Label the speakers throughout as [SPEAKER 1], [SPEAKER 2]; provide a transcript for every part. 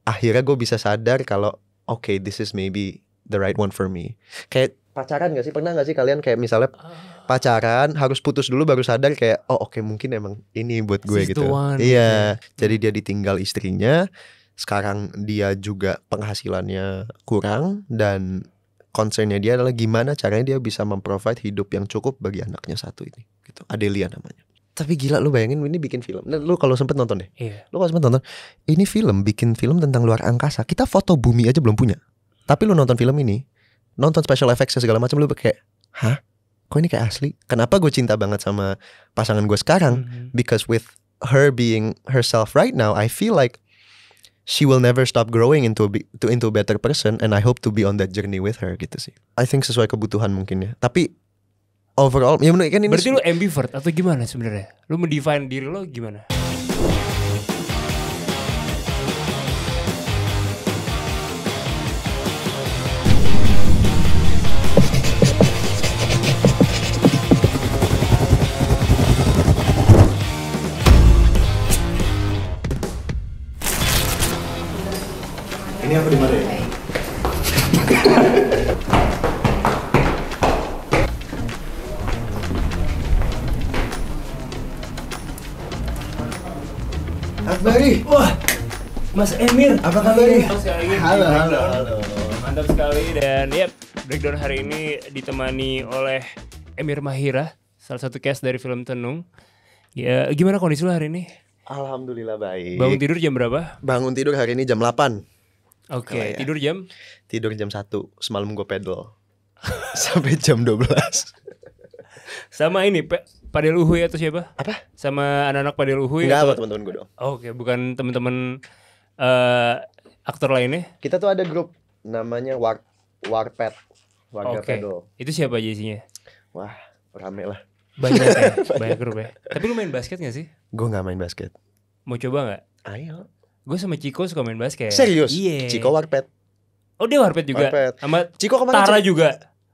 [SPEAKER 1] akhirnya gue bisa sadar kalau okay, this is maybe the right one for me. Kayak pacaran gak sih? Pernah gak sih kalian kayak misalnya pacaran harus putus dulu baru sadar kayak oh oke, mungkin emang ini buat gue gitu. Iya, jadi dia ditinggal istrinya. Sekarang dia juga penghasilannya kurang dan concernnya dia adalah gimana caranya dia bisa memprovide hidup yang cukup bagi anaknya satu ini gitu. Adelia namanya. Tapi gila, lu bayangin ini bikin film. Nah, lu kalau sempet nonton deh.
[SPEAKER 2] Iya.
[SPEAKER 1] Lu kalau sempet nonton, ini bikin film tentang luar angkasa. Kita foto bumi aja belum punya. Tapi lu nonton film ini, nonton special effects segala macam, lu kayak, hah? Kok ini kayak asli? Kenapa gue cinta banget sama pasangan gue sekarang? Because with her being herself right now, I feel like she will never stop growing into a better person, and I hope to be on that journey with her gitu sih. I think sesuai kebutuhan mungkin ya. Tapi overall, ya kan ini.
[SPEAKER 2] Berarti lu ambivert atau gimana sebenarnya? Lu mendefine diri lo gimana?
[SPEAKER 1] Ini aku dimana ya? Akbari,
[SPEAKER 2] Wah, Mas Emir,
[SPEAKER 1] apa kabar nih?
[SPEAKER 2] Halo. Mantap sekali. Dan breakdown hari ini ditemani oleh Emir Mahira, salah satu cast dari film Tenung. Ya, gimana kondisi lu hari ini?
[SPEAKER 1] Alhamdulillah baik.
[SPEAKER 2] Bangun tidur jam berapa?
[SPEAKER 1] Bangun tidur hari ini jam 8.
[SPEAKER 2] Oke,
[SPEAKER 1] Ya.
[SPEAKER 2] tidur jam?
[SPEAKER 1] Tidur jam 1. Semalam gue pedal sampai jam 12.
[SPEAKER 2] Sama ini, Padel Uhuy atau siapa?
[SPEAKER 1] Apa?
[SPEAKER 2] Sama anak-anak Padel Uhuy?
[SPEAKER 1] Enggak,
[SPEAKER 2] atau...
[SPEAKER 1] sama teman-teman gue dong.
[SPEAKER 2] Oke, bukan teman-teman aktor lainnya?
[SPEAKER 1] Kita tuh ada grup namanya Warped. Warga
[SPEAKER 2] Oke.
[SPEAKER 1] pedal.
[SPEAKER 2] Itu siapa aja isinya?
[SPEAKER 1] Wah, rame lah.
[SPEAKER 2] Banyak ya, banyak grup ya. Tapi lu main basket gak sih?
[SPEAKER 1] Gue gak main basket.
[SPEAKER 2] Mau coba gak?
[SPEAKER 1] Ayo.
[SPEAKER 2] Gue sama Ciko suka main basket.
[SPEAKER 1] Serius?
[SPEAKER 2] Iya.
[SPEAKER 1] Ciko Warped.
[SPEAKER 2] Oh, dia Warped juga?
[SPEAKER 1] Warped.
[SPEAKER 2] Sama
[SPEAKER 1] Ciko kemarin
[SPEAKER 2] Tara juga?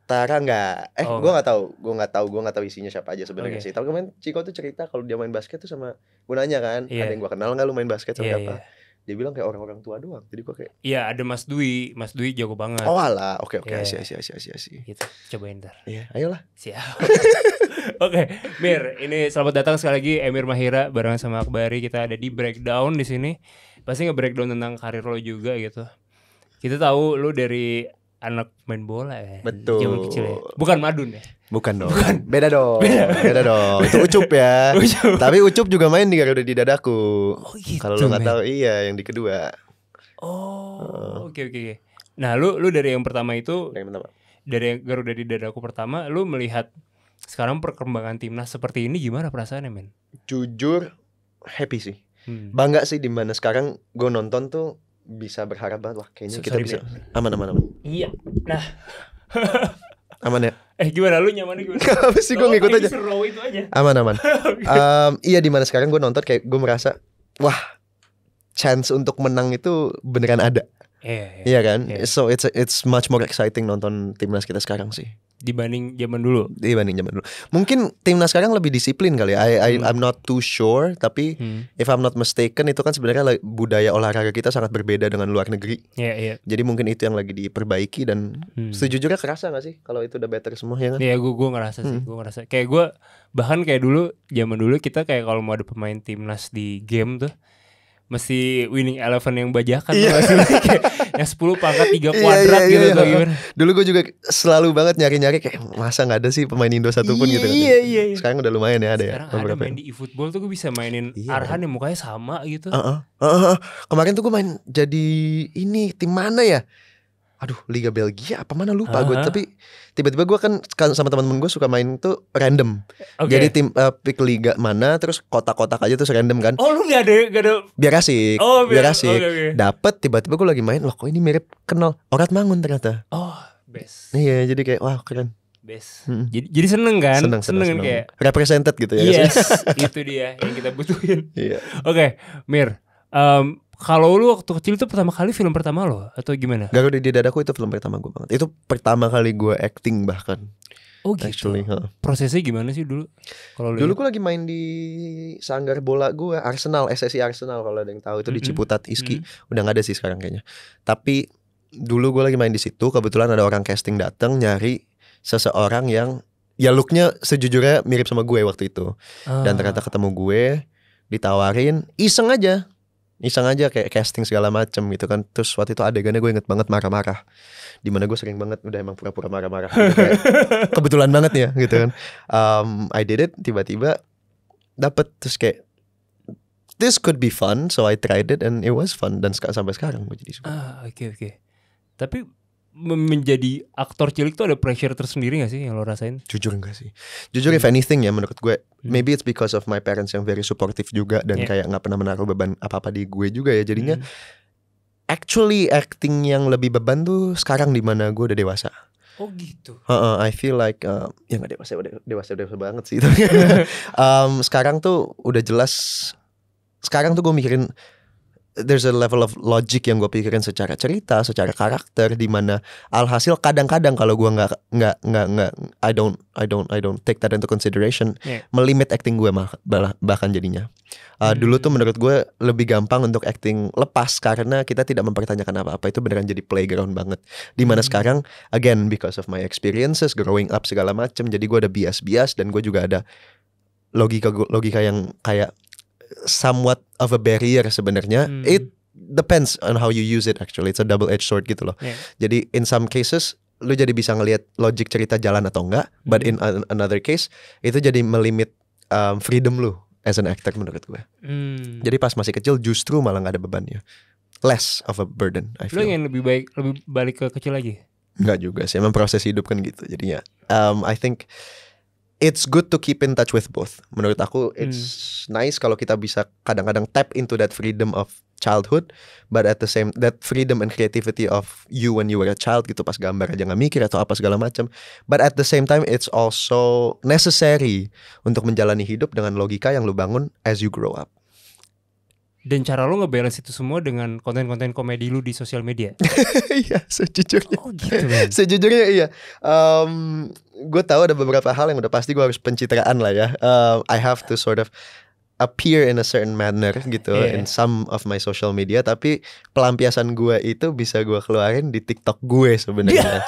[SPEAKER 1] Tara enggak.
[SPEAKER 2] Oh.
[SPEAKER 1] Gue nggak tahu isinya siapa aja sebenarnya
[SPEAKER 2] Oke.
[SPEAKER 1] sih. Tapi kemarin Ciko tuh cerita kalau dia main basket tuh sama gue nanya kan,
[SPEAKER 2] Iya.
[SPEAKER 1] ada yang gue kenal nggak lu main basket sama
[SPEAKER 2] Iya,
[SPEAKER 1] siapa?
[SPEAKER 2] iya.
[SPEAKER 1] Dia bilang kayak orang-orang tua doang. Jadi gue kayak,
[SPEAKER 2] Iya, ada Mas Dwi. Mas Dwi jago banget.
[SPEAKER 1] oh alah, oke,
[SPEAKER 2] Iya.
[SPEAKER 1] Asyik.
[SPEAKER 2] Gitu, cobain ntar.
[SPEAKER 1] Iya, ayolah.
[SPEAKER 2] Siap. Oke, Mir, ini selamat datang sekali lagi Emir Mahira barengan sama Akbari. Kita ada di breakdown di sini. Pasti nge-breakdown tentang karir lo juga gitu. Kita tahu lo dari anak main bola ya.
[SPEAKER 1] Betul.
[SPEAKER 2] Zaman kecil ya. Bukan Madun ya.
[SPEAKER 1] Bukan dong. Beda dong. Beda dong. Itu Ucup ya.
[SPEAKER 2] Ucup.
[SPEAKER 1] Tapi Ucup juga main di Garuda di Dadaku.
[SPEAKER 2] Oh gitu.
[SPEAKER 1] Kalau lo nggak tahu, iya yang di kedua.
[SPEAKER 2] Oh, oke. Nah, lu dari yang pertama itu,
[SPEAKER 1] Yang pertama.
[SPEAKER 2] dari yang Garuda di Dadaku pertama, lu melihat sekarang perkembangan timnas seperti ini gimana perasaannya, men?
[SPEAKER 1] Jujur happy sih. Bangga sih dimana sekarang gue nonton tuh bisa berharap banget, wah kayaknya kita
[SPEAKER 2] Sorry,
[SPEAKER 1] bisa
[SPEAKER 2] Ben.
[SPEAKER 1] aman.
[SPEAKER 2] Iya. Nah,
[SPEAKER 1] Aman ya?
[SPEAKER 2] gimana lu nyamannya gimana?
[SPEAKER 1] Apa sih, gue ngikut aja.
[SPEAKER 2] Seru itu aja.
[SPEAKER 1] Aman. Iya, dimana sekarang gue nonton kayak gue merasa wah, chance untuk menang itu beneran ada. Iya kan?
[SPEAKER 2] Iya.
[SPEAKER 1] So it's much more exciting nonton timnas kita sekarang sih
[SPEAKER 2] Dibanding zaman dulu.
[SPEAKER 1] Mungkin timnas sekarang lebih disiplin kali ya. I'm not too sure, tapi if I'm not mistaken itu kan sebenarnya budaya olahraga kita sangat berbeda dengan luar negeri.
[SPEAKER 2] Iya.
[SPEAKER 1] Jadi mungkin itu yang lagi diperbaiki dan sejujurnya kerasa gak sih kalau itu udah better semua ya kan?
[SPEAKER 2] Iya, gue ngerasa sih, kayak gue bahkan kayak dulu zaman dulu kita kayak kalau mau ada pemain timnas di game tuh mesti winning 11 yang bajakan tuh gak sih? Kayak yang 10 pangkat 3 kuadrat gitu tuh gimana.
[SPEAKER 1] Dulu gue juga selalu banget nyari-nyari kayak masa gak ada sih pemain Indo satupun gitu kan.
[SPEAKER 2] Iya.
[SPEAKER 1] Sekarang udah lumayan ya ada ya.
[SPEAKER 2] Sekarang ada main di eFootball tuh gue bisa mainin Arhan yang mukanya sama gitu.
[SPEAKER 1] Kemarin tuh gue main jadi ini tim mana ya? Aduh, Liga Belgia apa mana lupa gue. Tapi tiba-tiba gue kan sama teman-teman gue suka main tuh random.
[SPEAKER 2] Okay.
[SPEAKER 1] Jadi tim pick liga mana terus kotak-kotak aja terus random kan.
[SPEAKER 2] Oh, lu gak ada.
[SPEAKER 1] Biar asik.
[SPEAKER 2] Oh,
[SPEAKER 1] biar asik.
[SPEAKER 2] Okay.
[SPEAKER 1] Dapet tiba-tiba gue lagi main, loh kok ini mirip kenal Orat Mangun ternyata.
[SPEAKER 2] Oh, best.
[SPEAKER 1] Iya, jadi kayak wah keren.
[SPEAKER 2] Best. Jadi seneng kan?
[SPEAKER 1] Seneng.
[SPEAKER 2] Kayak
[SPEAKER 1] represented gitu ya.
[SPEAKER 2] Yes, itu dia yang kita butuhin.
[SPEAKER 1] Iya.
[SPEAKER 2] Oke, Mir. Kalau lu waktu kecil itu pertama kali film pertama lo atau gimana?
[SPEAKER 1] Garuda di Dadaku itu film pertama gue banget. Itu pertama kali gue acting bahkan.
[SPEAKER 2] Oh gitu.
[SPEAKER 1] Actually,
[SPEAKER 2] prosesnya gimana sih dulu? Kalau
[SPEAKER 1] dulu gue lagi main di sanggar bola gue, Arsenal, SSI Arsenal kalau ada yang tahu, itu di Ciputat Iski. Udah nggak ada sih sekarang kayaknya. Tapi dulu gue lagi main di situ, kebetulan ada orang casting datang nyari seseorang yang ya looknya sejujurnya mirip sama gue waktu itu. Dan ternyata ketemu gue, ditawarin, iseng aja kayak casting segala macem gitu kan. Terus waktu itu adegannya gue inget banget marah-marah, dimana gue sering banget udah emang pura-pura marah-marah gitu, kayak kebetulan banget ya gitu kan. I did it, tiba-tiba dapet, terus kayak this could be fun, so I tried it and it was fun, dan sampai sekarang gue jadi suka.
[SPEAKER 2] Oke. Tapi menjadi aktor cilik tuh ada pressure tersendiri gak sih yang lo rasain?
[SPEAKER 1] Jujur enggak sih. Jujur if anything ya menurut gue, maybe it's because of my parents yang very supportive juga, dan kayak gak pernah menaruh beban apa-apa di gue juga ya. Jadinya actually acting yang lebih beban tuh sekarang dimana gue udah dewasa.
[SPEAKER 2] Oh gitu.
[SPEAKER 1] I feel like ya gak dewasa banget sih. Sekarang tuh udah jelas. Sekarang tuh gue mikirin, there's a level of logic yang gue pikirin secara cerita, secara karakter, di mana alhasil kadang-kadang kalau gue nggak I don't take that into consideration, melimit acting gue bahkan jadinya. Dulu tuh menurut gue lebih gampang untuk acting lepas karena kita tidak mempertanyakan apa-apa, itu beneran jadi playground banget. Dimana sekarang again because of my experiences growing up segala macem, jadi gue ada bias dan gue juga ada logika yang kayak somewhat of a barrier sebenarnya. It depends on how you use it actually. It's a double-edged sword gitu loh. Jadi in some cases lu jadi bisa ngelihat logic cerita jalan atau enggak, but in another case itu jadi melimit freedom lu as an actor menurut gue. Jadi pas masih kecil justru malah gak ada bebannya, less of a burden I feel.
[SPEAKER 2] Lu yang lebih balik ke kecil lagi?
[SPEAKER 1] Enggak juga sih, emang proses hidup kan gitu. Jadinya I think it's good to keep in touch with both. Menurut aku it's nice kalau kita bisa kadang-kadang tap into that freedom of childhood, but at the same that freedom and creativity of you when you were a child gitu, pas gambar aja nggak mikir atau apa segala macam. But at the same time it's also necessary untuk menjalani hidup dengan logika yang lu bangun as you grow up.
[SPEAKER 2] Dan cara lo ngebalance itu semua dengan konten-konten komedi lu di sosial media?
[SPEAKER 1] Iya, sejujurnya.
[SPEAKER 2] Oh gitu kan?
[SPEAKER 1] Sejujurnya iya. Gue tahu ada beberapa hal yang udah pasti gue harus pencitraan lah ya. I have to sort of appear in a certain manner gitu in some of my social media. Tapi pelampiasan gue itu bisa gue keluarin di TikTok gue sebenarnya.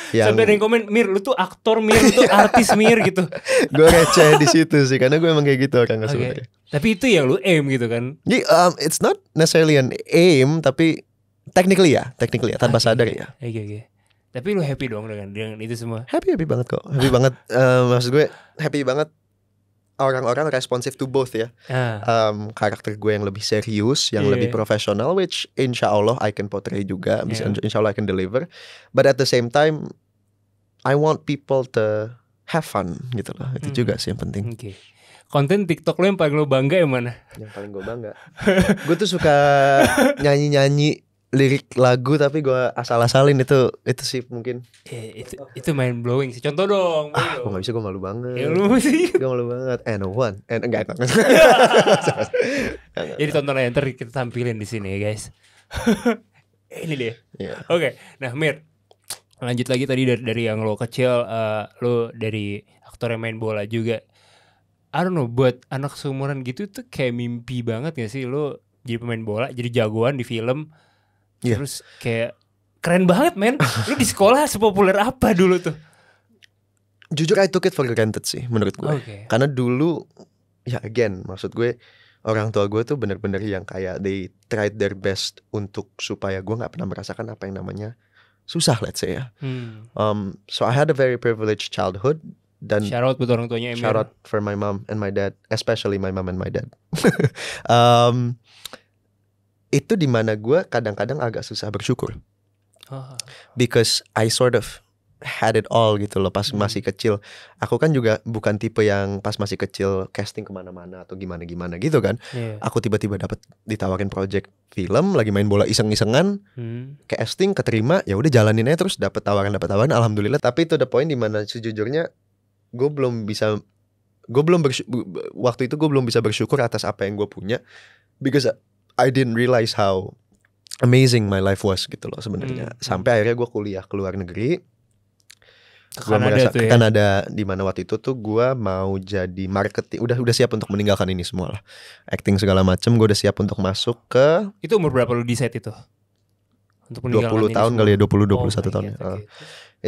[SPEAKER 2] Sampai ada yang komen, Mir, lu tuh aktor, Mir, lu tuh artis, Mir gitu.
[SPEAKER 1] Gue receh di situ sih, karena gue emang kayak gitu orangnya sebenarnya.
[SPEAKER 2] Tapi itu yang lu aim gitu kan?
[SPEAKER 1] It's not necessarily an aim, tapi technically ya, tanpa sadar ya.
[SPEAKER 2] Oke. Tapi lu happy dong dengan itu semua?
[SPEAKER 1] Happy banget kok, happy banget. Maksud gue happy banget orang-orang responsif to both ya. Karakter gue yang lebih serius, yang lebih profesional, which insya Allah I can portray juga, insya Allah I can deliver. But at the same time, I want people to have fun gitu loh. Itu juga sih yang penting.
[SPEAKER 2] Konten TikTok lo yang paling lo bangga yang mana?
[SPEAKER 1] Yang paling gue bangga, gue tuh suka nyanyi lirik lagu tapi gue asal-asalin, itu sih mungkin.
[SPEAKER 2] Itu mind blowing sih. Contoh dong.
[SPEAKER 1] Gue gak bisa, gue malu banget.
[SPEAKER 2] Lu sih.
[SPEAKER 1] Gue malu banget. Enggak.
[SPEAKER 2] Jadi tonton aja, ntar kita tampilin di sini ya guys. Ini dia. Oke. Nah Mir, lanjut lagi tadi dari yang lo kecil, lo dari aktor yang main bola juga. I don't know, buat anak seumuran gitu tuh kayak mimpi banget gak sih lo jadi pemain bola, jadi jagoan di film. Terus kayak keren banget men. Lu di sekolah sepopuler apa dulu tuh?
[SPEAKER 1] Jujur I took it for granted sih menurut gue. Karena dulu ya again, maksud gue orang tua gue tuh bener-bener yang kayak they tried their best untuk supaya gue gak pernah merasakan apa yang namanya susah, let's say ya. So I had a very privileged childhood. Dan
[SPEAKER 2] shout out buat orang tuanya Emir.
[SPEAKER 1] Shout out for my mom and my dad, especially my mom and my dad. Itu dimana gue kadang-kadang agak susah bersyukur, because I sort of had it all gitu loh pas masih kecil. Aku kan juga bukan tipe yang pas masih kecil casting kemana-mana atau gimana-gimana gitu kan. Aku tiba-tiba dapat ditawarin project film, lagi main bola iseng-isengan, casting keterima, ya udah jalanin aja terus, dapat tawaran alhamdulillah. Tapi to the point dimana sejujurnya waktu itu gue belum bisa bersyukur atas apa yang gue punya, because I didn't realize how amazing my life was gitu loh sebenarnya. Sampai akhirnya gue kuliah ke luar negeri. Gue merasa
[SPEAKER 2] tuh ya.
[SPEAKER 1] kan ada di mana waktu itu tuh gue mau jadi marketing, udah siap untuk meninggalkan ini semua lah, acting segala macem. Gue udah siap untuk masuk ke
[SPEAKER 2] Itu umur berapa lu di set itu? Untuk
[SPEAKER 1] 20 tahun kali ya, 20-21 tahun ya.
[SPEAKER 2] Okay.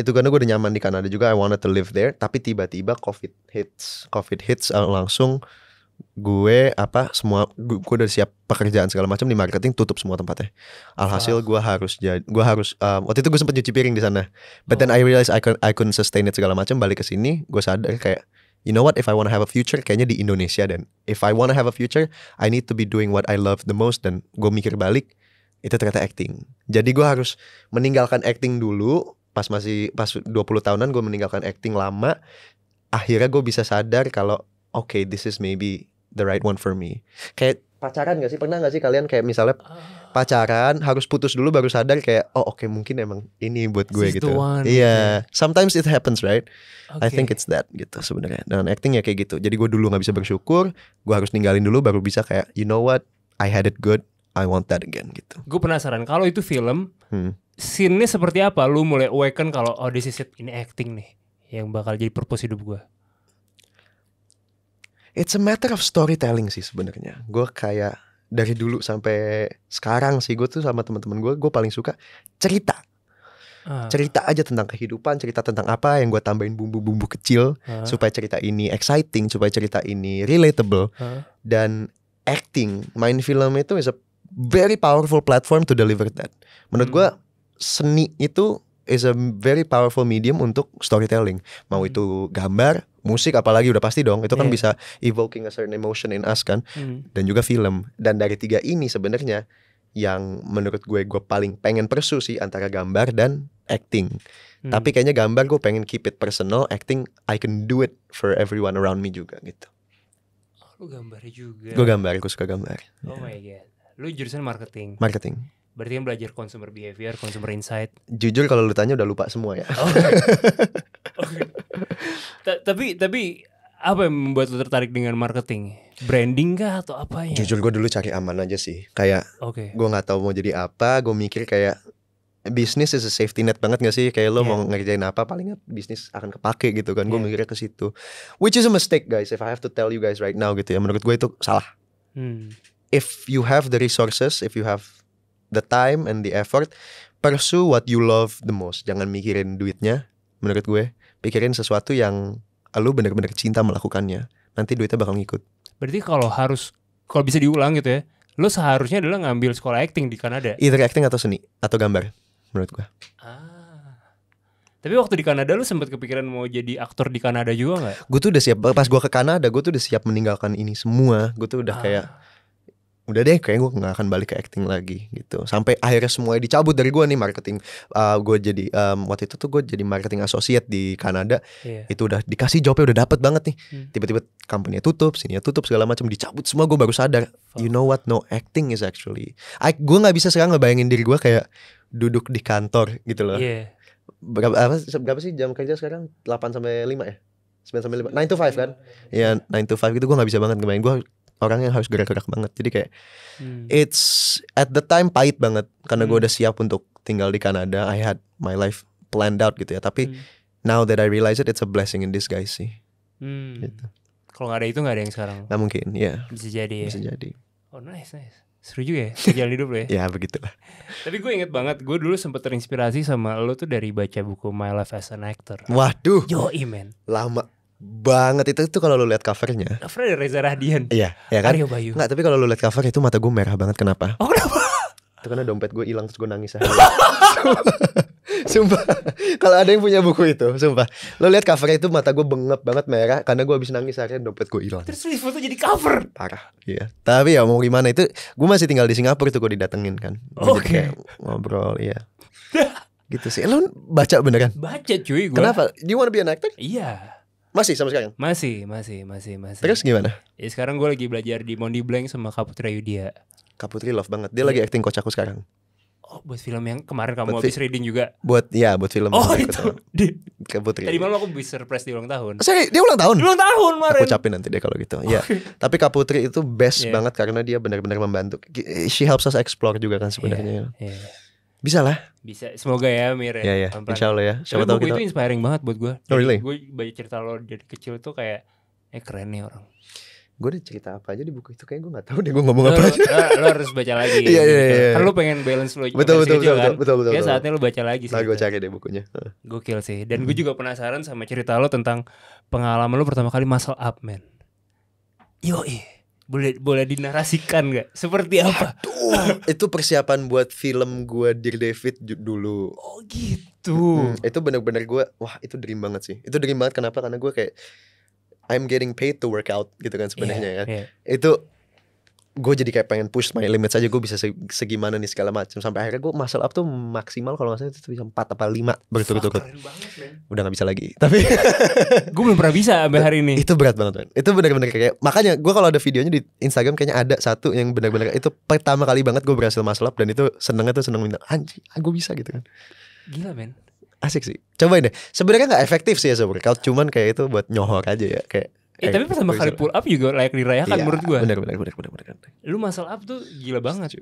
[SPEAKER 1] Itu karena gue udah nyaman di Kanada juga, I wanted to live there. Tapi tiba-tiba COVID hits langsung. Gue udah siap pekerjaan segala macam di marketing, tutup semua tempatnya. Alhasil gue harus waktu itu gue sempet nyuci piring di sana. But then I realized I couldn't sustain it segala macam. Balik ke sini gue sadar kayak, you know what, if I wanna have a future kayaknya di Indonesia. Dan if I wanna have a future I need to be doing what I love the most. Dan gue mikir balik, itu ternyata acting. Jadi gue harus meninggalkan acting dulu. Pas 20 tahunan gue meninggalkan acting lama. Akhirnya gue bisa sadar kalau okay, this is maybe the right one for me. Kayak pacaran gak sih? Pernah gak sih kalian kayak misalnya pacaran harus putus dulu baru sadar kayak, oh oke, mungkin emang ini buat gue gitu. Iya, sometimes it happens, right? I think it's that gitu sebenarnya. Dan acting ya kayak gitu. Jadi gue dulu gak bisa bersyukur, gue harus ninggalin dulu baru bisa kayak, you know what, I had it good, I want that again gitu.
[SPEAKER 2] Gue penasaran kalau itu film, scene-nya seperti apa? Lu mulai awaken kalau oh this is it, ini acting nih yang bakal jadi purpose hidup gue.
[SPEAKER 1] It's a matter of storytelling sih sebenarnya. Gue kayak dari dulu sampai sekarang sih, gue tuh sama teman-teman gue paling suka cerita. Cerita aja tentang kehidupan, cerita tentang apa yang gue tambahin bumbu-bumbu kecil supaya cerita ini exciting, supaya cerita ini relatable. Dan acting, main film itu is a very powerful platform to deliver that. Menurut gue seni itu is a very powerful medium untuk storytelling. Mau itu gambar, musik apalagi udah pasti dong. Itu kan bisa evoking a certain emotion in us kan. Dan juga film. Dan dari tiga ini sebenarnya yang menurut gue paling pengen pursue sih antara gambar dan acting. Tapi kayaknya gambar gue pengen keep it personal, acting I can do it for everyone around me juga gitu.
[SPEAKER 2] Oh, lu gambar juga.
[SPEAKER 1] Gue suka gambar.
[SPEAKER 2] Oh my god. Lu jurusan marketing.
[SPEAKER 1] Berarti
[SPEAKER 2] kan belajar consumer behavior, consumer insight.
[SPEAKER 1] Jujur kalau lu tanya udah lupa semua ya.
[SPEAKER 2] Tapi apa yang membuat lu tertarik dengan marketing? Branding kah atau apanya?
[SPEAKER 1] Jujur gue dulu cari aman aja sih. Kayak gue gak tahu mau jadi apa. Gue mikir kayak bisnis is a safety net banget gak sih? Kayak lo mau ngerjain apa paling bisnis akan kepake gitu kan. Gue mikirnya ke situ. Which is a mistake guys, if I have to tell you guys right now gitu ya. Menurut gue itu salah. If you have the resources, if you have the time and the effort, pursue what you love the most. Jangan mikirin duitnya. Menurut gue pikirin sesuatu yang lu benar-benar cinta melakukannya. Nanti duitnya bakal ngikut.
[SPEAKER 2] Berarti kalau bisa diulang gitu ya, lu seharusnya adalah ngambil sekolah acting di Kanada.
[SPEAKER 1] Either acting atau seni atau gambar menurut gue.
[SPEAKER 2] Tapi waktu di Kanada lu sempat kepikiran mau jadi aktor di Kanada juga gak?
[SPEAKER 1] Gue tuh udah siap. Pas gue ke Kanada gue tuh udah siap meninggalkan ini semua. Gue tuh udah kayak udah deh, kayak gue gak akan balik ke acting lagi gitu. Sampai akhirnya semuanya dicabut dari gue nih. Marketing gue jadi waktu itu tuh gue jadi marketing associate di Kanada. Itu udah dikasih jobnya, udah dapet banget nih. Tiba-tiba company-nya tutup, sininya tutup, segala macam dicabut semua. Gue baru sadar, you know what, no, acting is actually gue gak bisa sekarang ngebayangin diri gue kayak duduk di kantor gitu loh. Berapa sih jam kerja sekarang? 8 sampai 5 ya? 9 sampai 5, 9 to 5 kan? Iya, 9 to 5 gitu. Gue gak bisa banget ngebayangin. Gue orang yang harus gerak-gerak banget. Jadi kayak it's at the time pahit banget. Karena gue udah siap untuk tinggal di Kanada. I had my life planned out gitu ya. Tapi now that I realize it, it's a blessing in disguise sih. Gitu.
[SPEAKER 2] Kalau gak ada itu gak ada yang sekarang.
[SPEAKER 1] Nah mungkin ya.
[SPEAKER 2] Bisa jadi ya.
[SPEAKER 1] Bisa jadi.
[SPEAKER 2] Oh nice. Seru juga ya jalan hidup lo ya.
[SPEAKER 1] Ya begitulah.
[SPEAKER 2] Tapi gue inget banget, gue dulu sempet terinspirasi sama lo tuh dari baca buku My Life as an Actor.
[SPEAKER 1] Waduh.
[SPEAKER 2] Yoi man.
[SPEAKER 1] Lama banget itu kalau lu lihat covernya.
[SPEAKER 2] Covernya dari Reza Rahadian.
[SPEAKER 1] Iya, ya kan?
[SPEAKER 2] Aryo Bayu.
[SPEAKER 1] Nggak, tapi kalau lu lihat cover itu mata gue merah banget. Kenapa?
[SPEAKER 2] Oh kenapa?
[SPEAKER 1] Itu karena dompet gue hilang terus gue nangis aja. Sumpah. Kalau ada yang punya buku itu, sumpah. Lo lihat covernya itu mata gue bengep banget merah karena gue habis nangis akhirnya dompet gue hilang.
[SPEAKER 2] Terus foto jadi cover.
[SPEAKER 1] Parah. Iya. Tapi ya mau gimana, itu gue masih tinggal di Singapura itu gue didatengin kan.
[SPEAKER 2] Oke.
[SPEAKER 1] Ngobrol, iya. Gitu sih. Lo baca beneran?
[SPEAKER 2] Baca cuy gue.
[SPEAKER 1] Kenapa? Do you wanna be an actor?
[SPEAKER 2] Iya.
[SPEAKER 1] Masih sampai sekarang?
[SPEAKER 2] Masih.
[SPEAKER 1] Terus gimana?
[SPEAKER 2] Ya sekarang gue lagi belajar di Mondi Blank sama Kaputri Yudia.
[SPEAKER 1] Kaputri love banget. Dia lagi acting coach aku sekarang.
[SPEAKER 2] Oh, buat film yang kemarin kamu
[SPEAKER 1] Buat
[SPEAKER 2] habis reading juga.
[SPEAKER 1] Buat film.
[SPEAKER 2] Oh,
[SPEAKER 1] aku
[SPEAKER 2] itu.
[SPEAKER 1] tahu. Ke Putri.
[SPEAKER 2] Tadi malam aku bisa surprise di ulang tahun.
[SPEAKER 1] Sorry, dia ulang tahun.
[SPEAKER 2] Ulang tahun kemarin.
[SPEAKER 1] Aku ucapin nanti deh kalau gitu. Ya. Tapi Kak Putri itu best
[SPEAKER 2] Yeah.
[SPEAKER 1] banget karena dia benar-benar membantu. She helps us explore juga kan sebenarnya.
[SPEAKER 2] Iya.
[SPEAKER 1] Bisa lah.
[SPEAKER 2] Bisa. Semoga ya Mir ya.
[SPEAKER 1] Ya.
[SPEAKER 2] Pelan-pelan.
[SPEAKER 1] Insya Allah ya.
[SPEAKER 2] Tapi
[SPEAKER 1] Siapa tahu
[SPEAKER 2] buku
[SPEAKER 1] kita.
[SPEAKER 2] itu inspiring banget buat gue.
[SPEAKER 1] Oh, really?
[SPEAKER 2] Gue baca cerita lo dari kecil tuh kayak keren nih orang.
[SPEAKER 1] Gue udah cerita apa aja di buku itu, kayak gue nggak tahu deh gue ngomong
[SPEAKER 2] Lo,
[SPEAKER 1] apa aja.
[SPEAKER 2] lo harus baca lagi.
[SPEAKER 1] Iya, iya, iya.
[SPEAKER 2] Kan lo pengen balance lo.
[SPEAKER 1] Betul,
[SPEAKER 2] versi kecil kan?
[SPEAKER 1] betul.
[SPEAKER 2] Ya saatnya lo baca lagi sih.
[SPEAKER 1] Nah, gue cari deh bukunya.
[SPEAKER 2] Gokil sih. Dan gue juga penasaran sama cerita lo tentang pengalaman lo pertama kali muscle up, man. Yoi. Boleh dinarasikan gak? Seperti apa?
[SPEAKER 1] Itu persiapan buat film gue Dear David dulu.
[SPEAKER 2] Oh gitu.
[SPEAKER 1] Itu benar-benar gue, wah itu dream banget sih. Itu dream banget kenapa? Karena gue kayak I'm getting paid to work out gitu kan sebenarnya kan.
[SPEAKER 2] Iya.
[SPEAKER 1] Itu gue jadi kayak pengen push my limits aja, gue bisa segimana nih segala macam, sampai akhirnya gue muscle up tuh maksimal kalau nggak salah itu bisa 4 apa 5 berturut-turut.
[SPEAKER 2] Keren banget, man.
[SPEAKER 1] Udah nggak bisa lagi. Tapi
[SPEAKER 2] Gue belum pernah bisa sampai hari ini.
[SPEAKER 1] itu berat banget, man. Itu benar-benar kayak, makanya gue kalau ada videonya di Instagram kayaknya ada satu yang benar-benar itu pertama kali banget gue berhasil muscle up, dan itu seneng minta anjing, gue bisa gitu kan.
[SPEAKER 2] Gila, men.
[SPEAKER 1] Asik sih. Cobain deh. Sebenarnya nggak efektif sih ya workout, cuman kayak itu buat nyohor aja ya kayak.
[SPEAKER 2] Tapi pertama kali pull up juga layak dirayakan
[SPEAKER 1] Iya,
[SPEAKER 2] menurut gue.
[SPEAKER 1] Benar.
[SPEAKER 2] Lu muscle up tuh gila banget.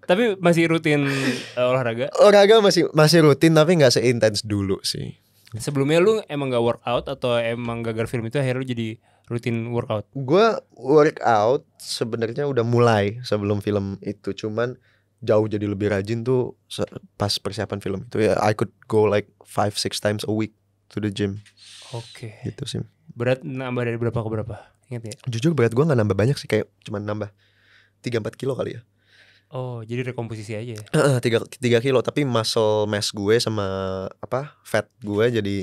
[SPEAKER 2] Tapi masih rutin olahraga?
[SPEAKER 1] Olahraga masih rutin tapi nggak seintens dulu sih.
[SPEAKER 2] Sebelumnya lu emang gak workout atau emang gagal film itu akhirnya lu jadi rutin workout?
[SPEAKER 1] Gue workout sebenarnya udah mulai sebelum film itu, cuman jauh jadi lebih rajin tuh pas persiapan film itu ya. I could go like 5-6 times a week to the gym.
[SPEAKER 2] Oke.
[SPEAKER 1] Gitu sih.
[SPEAKER 2] Berat nambah dari berapa ke berapa? Ingat ya?
[SPEAKER 1] Jujur berat gue gak nambah banyak sih, kayak cuma nambah 3-4 kilo kali ya.
[SPEAKER 2] Oh, jadi rekomposisi aja ya?
[SPEAKER 1] 3 kilo, tapi muscle mass gue sama fat gue jadi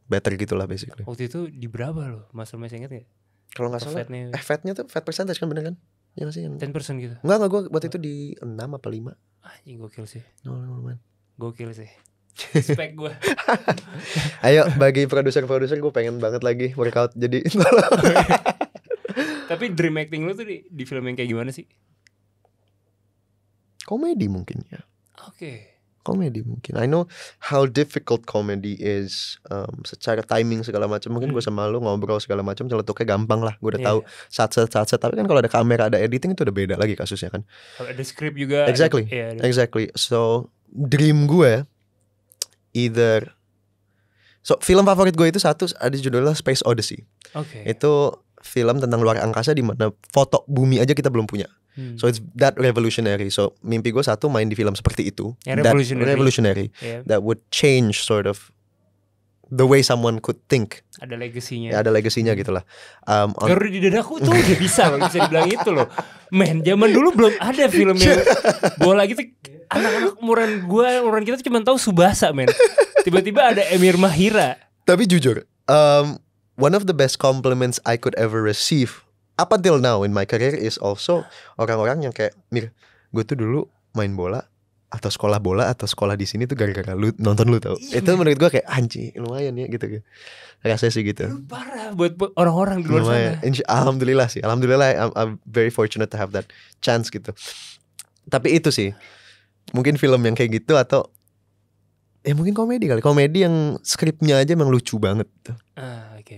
[SPEAKER 1] better gitulah basically.
[SPEAKER 2] Waktu itu di berapa lo? Muscle mass inget gak?
[SPEAKER 1] Kalau gak salah fatnya tuh fat percentage kan bener kan? Ya gak sih?
[SPEAKER 2] 10% gitu?
[SPEAKER 1] Enggak, gue waktu itu di 6 apa 5.
[SPEAKER 2] Anjing gokil sih.
[SPEAKER 1] Man.
[SPEAKER 2] Gokil sih. Spek gue.
[SPEAKER 1] Ayo bagi produser gue pengen banget lagi workout, jadi
[SPEAKER 2] Tapi dream acting lu tuh di film yang kayak gimana sih?
[SPEAKER 1] komedi mungkin ya.
[SPEAKER 2] Oke.
[SPEAKER 1] Komedi mungkin. I know how difficult comedy is, secara timing segala macam. Mungkin gue sama lu ngobrol segala macam celetuknya gampang lah. Gue udah tahu saat. Tapi kan kalau ada kamera, ada editing itu udah beda lagi kasusnya kan.
[SPEAKER 2] Kalau ada script juga.
[SPEAKER 1] Exactly. Exactly. So dream gue film favorit gue itu satu, ada judulnya Space Odyssey.
[SPEAKER 2] Oke.
[SPEAKER 1] Itu film tentang luar angkasa di mana foto bumi aja kita belum punya. So it's that revolutionary. So mimpi gue satu main di film seperti itu. Revolutionary.
[SPEAKER 2] Yeah.
[SPEAKER 1] That would change sort of the way someone could think.
[SPEAKER 2] Ada legasinya.
[SPEAKER 1] Ya, ada legasinya gitu lah.
[SPEAKER 2] Garuda di dadaku tuh udah bisa dibilang itu loh. Men, zaman dulu belum ada film yang bola gitu. Anak-anak umuran kita cuma tahu Subasa, men. Tiba-tiba ada Emir Mahira.
[SPEAKER 1] Tapi jujur, one of the best compliments I could ever receive up until now in my career is also orang-orang yang kayak, Mir, gue tuh dulu main bola atau sekolah bola atau sekolah di sini tuh gara-gara lu nonton lu tau. Itu menurut gue kayak anjing, lumayan ya gitu. Rasanya sih gitu.
[SPEAKER 2] Lu parah buat orang-orang di luar sana.
[SPEAKER 1] Alhamdulillah sih. Alhamdulillah I'm very fortunate to have that chance gitu. Tapi itu sih, mungkin film yang kayak gitu atau ya mungkin komedi kali. Komedi yang skripnya aja emang lucu banget gitu.
[SPEAKER 2] Oke.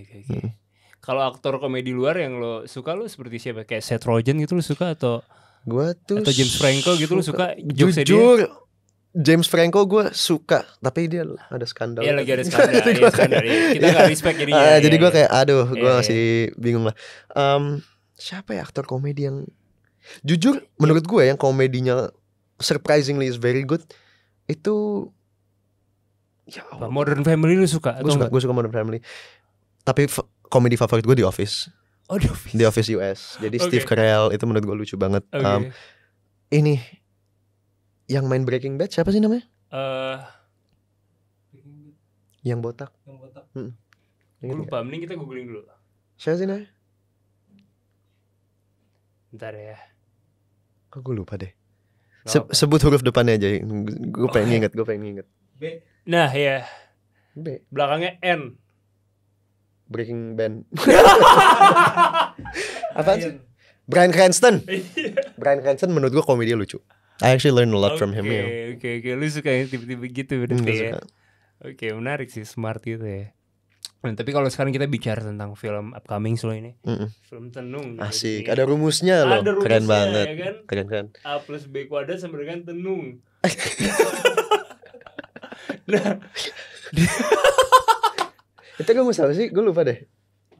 [SPEAKER 2] Kalau aktor komedi luar yang lo suka, lo seperti siapa? Kayak Seth Rogen gitu lo suka atau James Franco gitu lo suka?
[SPEAKER 1] Jujur James Franco gue suka, tapi dia ada skandal.
[SPEAKER 2] Iya lagi ada skandal. Kita gak respect jadinya.
[SPEAKER 1] Jadi gue kayak aduh, gue masih bingung lah. Siapa ya aktor komedi yang jujur menurut gue yang komedinya surprisingly is very good itu ya
[SPEAKER 2] Modern Family lu suka?
[SPEAKER 1] Gue suka Modern Family. Tapi komedi favorit gue The Office.
[SPEAKER 2] Oh,
[SPEAKER 1] The Office US. Jadi Steve Carell itu menurut gue lucu banget. Ini yang main Breaking Bad siapa sih namanya? Yang botak.
[SPEAKER 2] Gue lupa, mending kita googling dulu.
[SPEAKER 1] Siapa sih namanya?
[SPEAKER 2] Bentar ya.
[SPEAKER 1] Kok gue lupa deh. Sebut huruf depannya aja. Gue pengen inget.
[SPEAKER 2] B. Nah ya.
[SPEAKER 1] B.
[SPEAKER 2] Belakangnya N.
[SPEAKER 1] Breaking Bad. Apaan sih? Bryan Cranston. Bryan Cranston menurut gue komedi lucu. I actually learn a lot from him.
[SPEAKER 2] Oke, lu suka yang tipe-tipe gitu berarti ya.
[SPEAKER 1] Suka.
[SPEAKER 2] Oke, menarik sih, smart gitu ya. Nah, tapi kalau sekarang kita bicara tentang film upcoming lo ini, film tenung.
[SPEAKER 1] Asik,
[SPEAKER 2] gitu ya.
[SPEAKER 1] ada rumusnya loh.
[SPEAKER 2] Ada rumusnya,
[SPEAKER 1] keren banget.
[SPEAKER 2] Ya kan?
[SPEAKER 1] Keren.
[SPEAKER 2] A plus B kuadrat sama dengan tenung. Nah,
[SPEAKER 1] itu rumus apa sih? Gue lupa deh.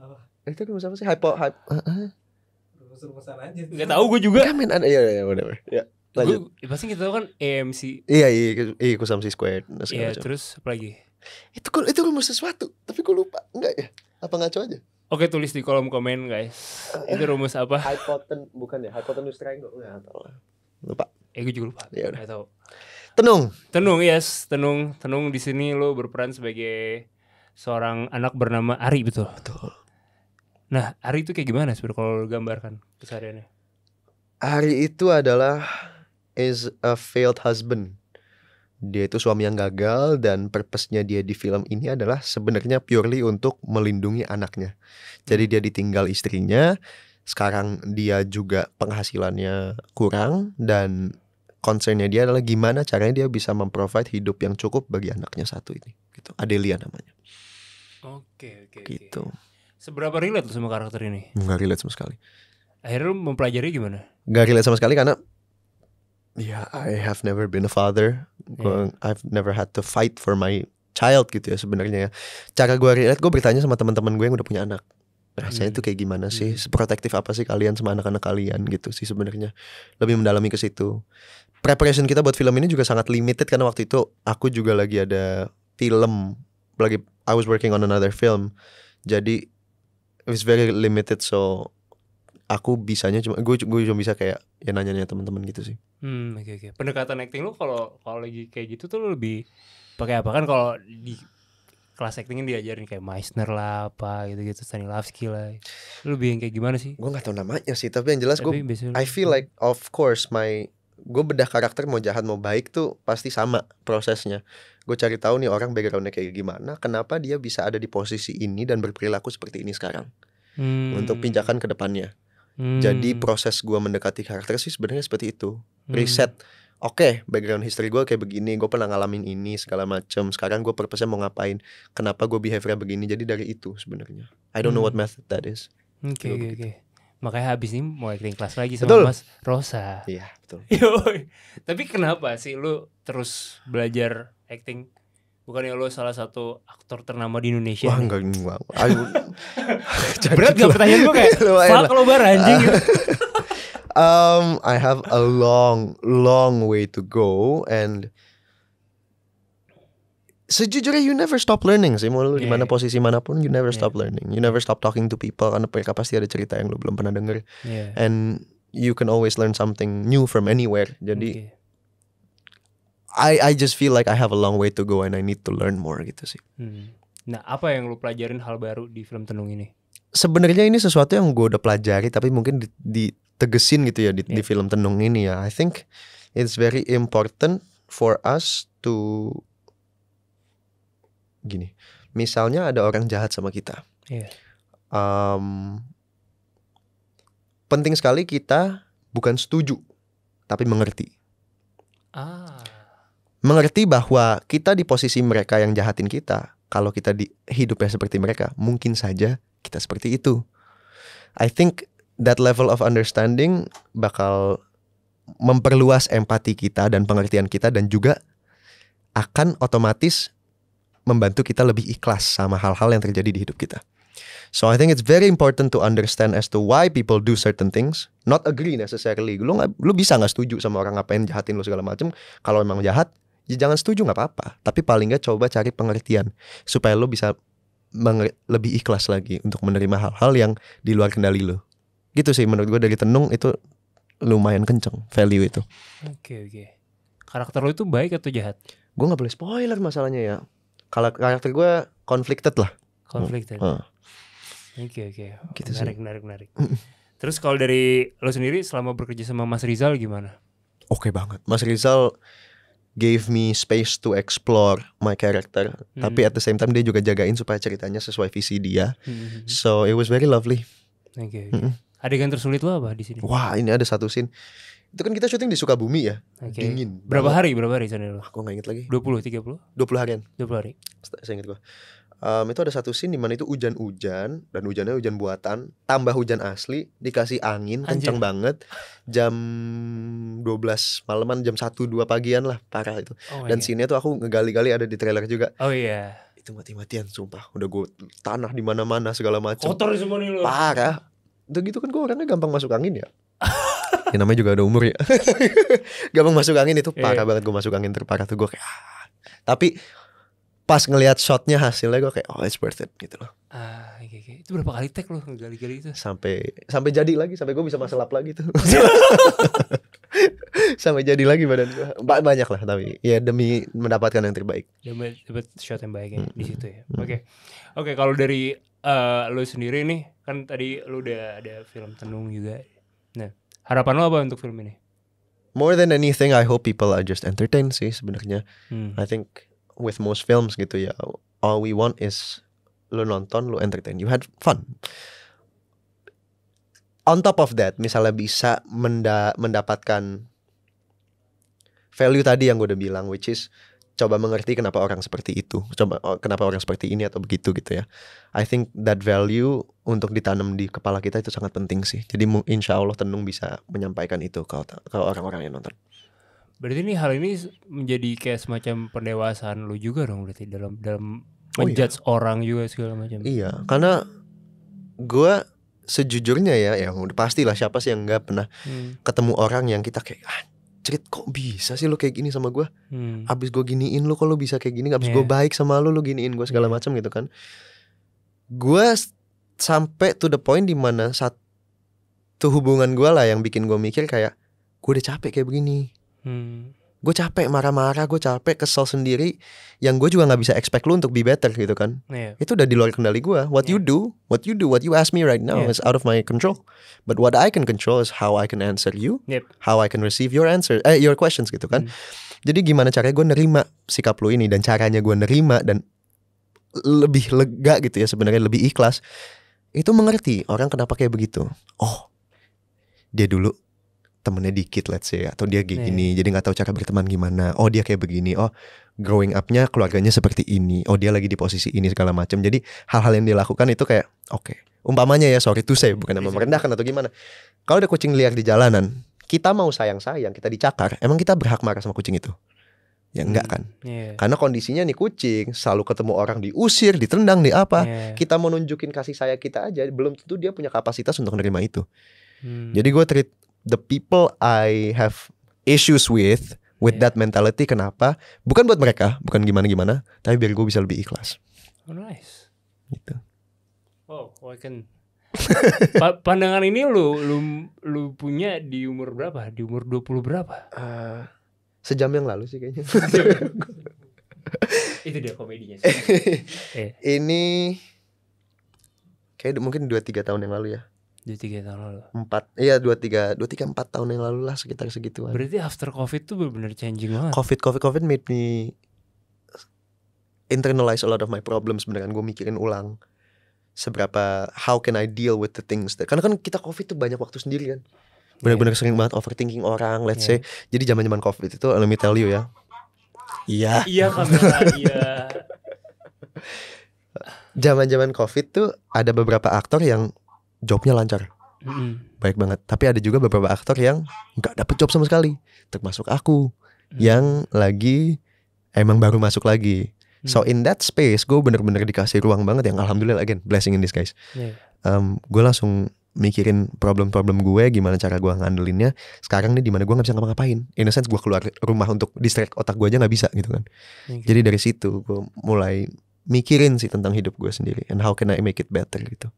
[SPEAKER 3] Apa?
[SPEAKER 1] Itu rumus apa sih?
[SPEAKER 3] Rumus-rumusan aja.
[SPEAKER 2] nggak tahu gue juga.
[SPEAKER 1] Kan ada ya whatever. Ya. Lanjut.
[SPEAKER 2] Pasti kita tahu kan AMC.
[SPEAKER 1] Iya, Kusam squared.
[SPEAKER 2] Iya, terus apa lagi?
[SPEAKER 1] Itu rumus sesuatu, tapi gue lupa. Enggak ya? Apa ngaco aja?
[SPEAKER 2] Oke, tulis di kolom komen guys. Itu rumus apa?
[SPEAKER 1] Bukan ya? Hypotenuse triangle. Enggak tahu. Lupa.
[SPEAKER 2] Gue juga lupa.
[SPEAKER 1] Ya udah.
[SPEAKER 2] Nggak tahu.
[SPEAKER 1] Tenung,
[SPEAKER 2] Yes, Tenung di sini lo berperan sebagai seorang anak bernama Ari, betul. Nah, Ari itu kayak gimana sebenarnya kalau lo gambarkan kesehariannya?
[SPEAKER 1] Ari itu is a failed husband. Dia itu suami yang gagal dan purpose-nya dia di film ini adalah sebenarnya purely untuk melindungi anaknya. Jadi dia ditinggal istrinya, sekarang dia juga penghasilannya kurang dan concernnya dia adalah gimana caranya dia bisa memprovide hidup yang cukup bagi anaknya satu ini. Gitu. Adelia namanya.
[SPEAKER 2] Oke.
[SPEAKER 1] Gitu.
[SPEAKER 2] Seberapa relate lo sama karakter ini?
[SPEAKER 1] Nggak relate sama sekali.
[SPEAKER 2] Akhirnya lo mempelajari gimana?
[SPEAKER 1] Nggak relate sama sekali karena I have never been a father. I've never had to fight for my child gitu ya sebenarnya ya. Cara gue relate, gue bertanya sama teman-teman gue yang udah punya anak. Rasanya tuh kayak gimana sih? Seprotektif apa sih kalian sama anak-anak kalian gitu sih sebenarnya. Lebih mendalami ke situ. Preparation kita buat film ini juga sangat limited karena waktu itu aku juga lagi ada film, I was working on another film. Jadi it was very limited, so aku bisanya gue cuma bisa kayak ya nanya-nanya teman-teman gitu sih.
[SPEAKER 2] Oke. Pendekatan acting lu kalau lagi kayak gitu tuh lu lebih pakai apa? Kan kalau di kelas actingnya diajarin kayak Meisner lah apa gitu-gitu, Stanislavski lah. Lu lebih yang kayak gimana sih?
[SPEAKER 1] Gue nggak tahu namanya sih, tapi yang jelas I feel like of course gue bedah karakter mau jahat mau baik tuh pasti sama prosesnya. Gue cari tahu nih orang backgroundnya kayak gimana, kenapa dia bisa ada di posisi ini dan berperilaku seperti ini sekarang. Untuk pinjakan ke depannya. Jadi proses gue mendekati karakter sih sebenarnya seperti itu. Riset. Oke, background history gue kayak begini, gue pernah ngalamin ini segala macam. Sekarang gue purpose-nya mau ngapain? Kenapa gue behavior begini? Jadi dari itu sebenarnya. I don't know what method that is.
[SPEAKER 2] Oke. Makanya habis ini mau acting kelas lagi sama Mas Rosa.
[SPEAKER 1] Iya, betul.
[SPEAKER 2] Tapi kenapa sih lu terus belajar acting? Bukannya lo salah satu aktor ternama di Indonesia?
[SPEAKER 1] Wah, enggak.
[SPEAKER 2] Berat gak pertanyaan gue kayak fuck lo bar anjing gitu.
[SPEAKER 1] I have a long way to go and sejujurnya you never stop learning sih. Mau lu di mana posisi manapun you never stop learning. You never stop talking to people karena mereka pasti ada cerita yang lu belum pernah denger. And you can always learn something new from anywhere. Jadi I just feel like I have a long way to go and I need to learn more gitu sih.
[SPEAKER 2] Nah, apa yang lu pelajarin hal baru di film Tenung ini?
[SPEAKER 1] Sebenarnya ini sesuatu yang gue udah pelajari tapi mungkin ditegesin gitu ya di film Tenung ini ya. I think it's very important for us to gini. Misalnya ada orang jahat sama kita. Penting sekali kita bukan setuju tapi mengerti. Mengerti bahwa kita di posisi mereka yang jahatin kita. Kalau kita di hidupnya seperti mereka, mungkin saja kita seperti itu. I think that level of understanding bakal memperluas empati kita dan pengertian kita, dan juga akan otomatis membantu kita lebih ikhlas sama hal-hal yang terjadi di hidup kita. So I think it's very important to understand as to why people do certain things, not agree necessarily. Lu bisa nggak setuju sama orang ngapain jahatin lu segala macam. Kalau emang jahat, ya jangan setuju nggak apa-apa. Tapi paling nggak coba cari pengertian supaya lu bisa lebih ikhlas lagi untuk menerima hal-hal yang di luar kendali lu. Gitu sih menurut gue dari Tenung itu lumayan kenceng value itu.
[SPEAKER 2] Oke. Karakter lu itu baik atau jahat?
[SPEAKER 1] Gue nggak boleh spoiler masalahnya ya. Kalau karakter gue conflicted lah.
[SPEAKER 2] Conflicted. Oke.
[SPEAKER 1] Gitu
[SPEAKER 2] menarik. Terus kalau dari lo sendiri selama bekerja sama Mas Rizal gimana?
[SPEAKER 1] Oke banget. Mas Rizal gave me space to explore my character. Tapi at the same time dia juga jagain supaya ceritanya sesuai visi dia. So it was very lovely.
[SPEAKER 2] Oke. Adegan tersulit lo apa di sini?
[SPEAKER 1] Wah, ini ada satu scene. Itu kan kita syuting di Sukabumi ya.
[SPEAKER 2] Oke.
[SPEAKER 1] Dingin.
[SPEAKER 2] Berapa hari sana lo?
[SPEAKER 1] Aku gak inget lagi.
[SPEAKER 2] 20, 30?
[SPEAKER 1] 20 harian.
[SPEAKER 2] 20 hari.
[SPEAKER 1] Saya inget gua. Itu ada satu scene dimana itu hujan-hujan. Dan hujannya hujan buatan, tambah hujan asli, dikasih angin kencang banget. Jam 12 malaman, jam 1-2 pagian lah. Parah itu. Dan scene-nya tuh aku ngegali-gali ada di trailer juga.
[SPEAKER 2] Oh iya.
[SPEAKER 1] Itu mati-matian sumpah. Udah gue tanah di mana-mana segala macam.
[SPEAKER 2] Kotor semua nih lo.
[SPEAKER 1] Parah. Udah gitu kan gue orangnya gampang masuk angin ya. Ya namanya juga ada umur ya. Gampang masuk angin itu parah banget. Gue masuk angin terparah tuh gue kayak Tapi pas ngelihat shotnya hasilnya gue kayak it's worth it gitu loh.
[SPEAKER 2] Okay. Itu berapa kali take lo ngegali-gali itu?
[SPEAKER 1] Sampai jadi lagi. Sampai gue bisa masalap lagi tuh. Sampai jadi lagi badan gue. Banyak lah tapi ya demi mendapatkan yang terbaik.
[SPEAKER 2] Dapat shot yang baik ya di situ ya. Oke, kalau dari lo sendiri nih, kan tadi lo udah ada film Tenung juga. Nah, harapan lo apa untuk film ini?
[SPEAKER 1] More than anything, I hope people are just entertained sih sebenarnya. I think with most films gitu ya, all we want is lo nonton, lo entertain, you had fun. On top of that, misalnya bisa mendapatkan value tadi yang gue udah bilang, which is coba mengerti kenapa orang seperti itu, kenapa orang seperti ini atau begitu gitu ya. I think that value untuk ditanam di kepala kita itu sangat penting sih. Jadi insya Allah Tenung bisa menyampaikan itu ke orang-orang yang nonton.
[SPEAKER 2] Berarti ini hal ini menjadi kayak semacam pendewasaan lu juga dong berarti dalam menjudge orang juga segala macam.
[SPEAKER 1] Iya, karena gue sejujurnya ya udah pastilah siapa sih yang nggak pernah ketemu orang yang kita kayak Cerit kok bisa sih lo kayak gini sama gue? Abis gue giniin lo kok lo bisa kayak gini? Abis gue baik sama lo giniin gue segala macam gitu kan? Gue sampai to the point dimana satu hubungan gue lah yang bikin gue mikir kayak gue udah capek kayak begini. Gue capek marah-marah, gue capek kesel sendiri. Yang gue juga gak bisa expect lu untuk be better gitu kan. Itu udah di luar kendali gue. What you do, what you ask me right now is out of my control. But what I can control is how I can answer you, how I can receive your answer, your questions gitu kan. Jadi gimana caranya gue nerima sikap lu ini. Dan caranya gue nerima dan lebih lega gitu ya, sebenarnya lebih ikhlas, itu mengerti orang kenapa kayak begitu. Oh, dia dulu temennya dikit let's say, atau dia kayak gini, jadi gak tahu cara berteman gimana. Oh dia kayak begini, oh growing up-nya keluarganya seperti ini, oh dia lagi di posisi ini segala macam. Jadi hal-hal yang dia lakukan itu kayak oke. Umpamanya ya, sorry to say, bukan nama merendahkan atau gimana. Kalau ada kucing liar di jalanan, kita mau sayang-sayang, kita dicakar, emang kita berhak marah sama kucing itu? Ya enggak kan. Karena kondisinya nih kucing selalu ketemu orang diusir, ditendang, di apa. Kita mau nunjukin kasih sayang kita aja, belum tentu dia punya kapasitas untuk menerima itu. Jadi gue treat the people I have issues with that mentality. Kenapa? Bukan buat mereka, bukan gimana-gimana, tapi biar gue bisa lebih ikhlas.
[SPEAKER 2] Oh nice.
[SPEAKER 1] Gitu.
[SPEAKER 2] Oh, I can. Pandangan ini lu punya di umur berapa? Di umur 20 berapa?
[SPEAKER 1] Sejam yang lalu sih kayaknya.
[SPEAKER 2] Itu dia komedinya.
[SPEAKER 1] Ini kayak mungkin 2-3 tahun yang lalu ya.
[SPEAKER 2] 2-3 tahun lalu.
[SPEAKER 1] 2-3-4 tahun yang lalu lah, sekitar segituan.
[SPEAKER 2] Berarti after COVID tuh benar-benar changing banget.
[SPEAKER 1] COVID made me internalize a lot of my problems. Beneran gue mikirin ulang seberapa, how can I deal with the things that, karena kan kita COVID tuh banyak waktu sendiri kan. Benar-benar sering banget overthinking orang, let's say. Jadi zaman-zaman COVID itu, let me tell you ya. Iya
[SPEAKER 2] kamera, iya.
[SPEAKER 1] Zaman-zaman COVID tuh ada beberapa aktor yang jobnya lancar, baik banget. Tapi ada juga beberapa aktor yang nggak dapet job sama sekali, termasuk aku yang lagi emang baru masuk lagi. So in that space gue bener-bener dikasih ruang banget yang alhamdulillah, again blessing in disguise. Gue langsung mikirin problem-problem gue, gimana cara gue ngandelinnya. Sekarang nih dimana gue nggak bisa ngapa-ngapain. In a sense gue keluar rumah untuk distract otak gue aja nggak bisa gitu kan. Jadi dari situ gue mulai mikirin sih tentang hidup gue sendiri and how can I make it better gitu.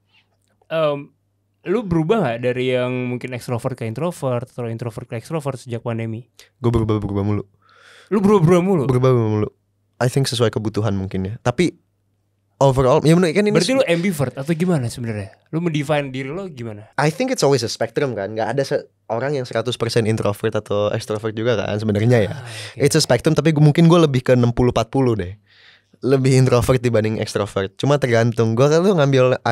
[SPEAKER 2] Lu berubah gak dari yang mungkin extrovert ke introvert atau introvert ke extrovert sejak pandemi?
[SPEAKER 1] Gue berubah mulu.
[SPEAKER 2] Lu berubah mulu?
[SPEAKER 1] Berubah mulu. I think sesuai kebutuhan mungkin ya. Tapi overall ya bener, kan ini
[SPEAKER 2] berarti lu ambivert atau gimana sebenarnya? Lu mendefine diri lo gimana?
[SPEAKER 1] I think it's always a spectrum kan. Gak ada orang yang 100% introvert atau extrovert juga kan sebenarnya ya. It's a spectrum, tapi mungkin gue lebih ke 60-40 deh. Lebih introvert dibanding extrovert. Cuma tergantung. Gue kan lu ngambil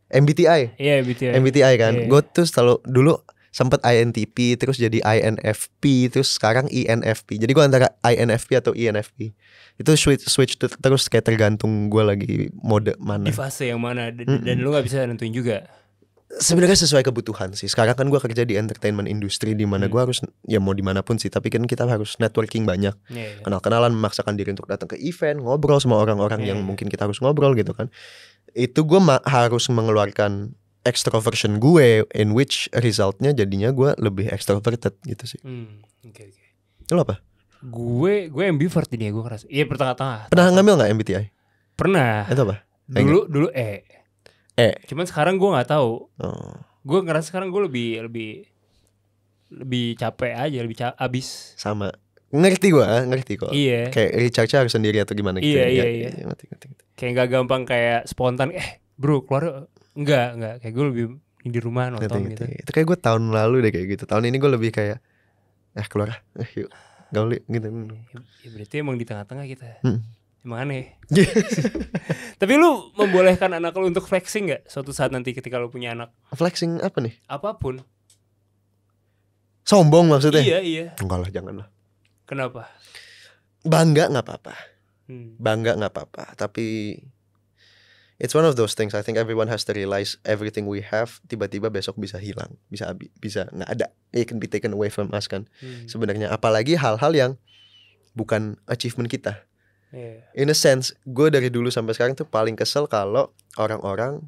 [SPEAKER 1] MBTI.
[SPEAKER 2] Iya, MBTI.
[SPEAKER 1] MBTI kan.
[SPEAKER 2] Iya.
[SPEAKER 1] Gue tuh selalu dulu sempet INTP, terus jadi INFP, terus sekarang ENFP. Jadi gue antara INFP atau ENFP. Itu switch terus kayak tergantung gue lagi mode mana.
[SPEAKER 2] Di fase yang mana dan lu gak bisa nentuin juga.
[SPEAKER 1] Sebenarnya sesuai kebutuhan sih. Sekarang kan gue kerja di entertainment industry di mana gue harus ya mau dimanapun sih. Tapi kan kita harus networking banyak,
[SPEAKER 2] Iya.
[SPEAKER 1] kenal-kenalan, memaksakan diri untuk datang ke event, ngobrol sama orang-orang yang mungkin kita harus ngobrol gitu kan. Itu gue harus mengeluarkan extroversion gue, in which resultnya jadinya gue lebih extroverted gitu sih.
[SPEAKER 2] Oke.
[SPEAKER 1] Lo apa?
[SPEAKER 2] Gue ambivert ini ya, gue ngerasa. Iya, pertengah-tengah.
[SPEAKER 1] Pernah ngambil gak MBTI?
[SPEAKER 2] Pernah.
[SPEAKER 1] Itu apa?
[SPEAKER 2] Dulu E. Cuman sekarang gue nggak tahu.
[SPEAKER 1] Oh.
[SPEAKER 2] Gue ngerasa sekarang gue lebih capek aja, lebih abis.
[SPEAKER 1] Sama. Ngerti kok.
[SPEAKER 2] Iya.
[SPEAKER 1] Kayak recharge harus sendiri atau gimana gitu.
[SPEAKER 2] Iya.
[SPEAKER 1] Ngerti.
[SPEAKER 2] Kayak nggak gampang kayak spontan. Bro keluar enggak. Kayak gue lebih di rumah nonton gitu.
[SPEAKER 1] Itu kayak gue tahun lalu deh kayak gitu. Tahun ini gue lebih kayak keluar yuk gaul gitu.
[SPEAKER 2] Ya berarti emang di tengah-tengah kita. Emang aneh.
[SPEAKER 1] Yeah.
[SPEAKER 2] Tapi lu membolehkan anak lu untuk flexing gak suatu saat nanti ketika lu punya anak?
[SPEAKER 1] Flexing apa nih?
[SPEAKER 2] Apapun.
[SPEAKER 1] Sombong maksudnya?
[SPEAKER 2] Iya.
[SPEAKER 1] Enggak lah, jangan lah.
[SPEAKER 2] Kenapa?
[SPEAKER 1] Bangga gak apa-apa.
[SPEAKER 2] Bangga
[SPEAKER 1] gak apa-apa. Tapi it's one of those things. I think everyone has to realize everything we have tiba-tiba besok bisa hilang, bisa nggak ada. It can be taken away from us kan. Sebenarnya apalagi hal-hal yang bukan achievement kita. In a sense, gue dari dulu sampai sekarang tuh paling kesel kalau orang-orang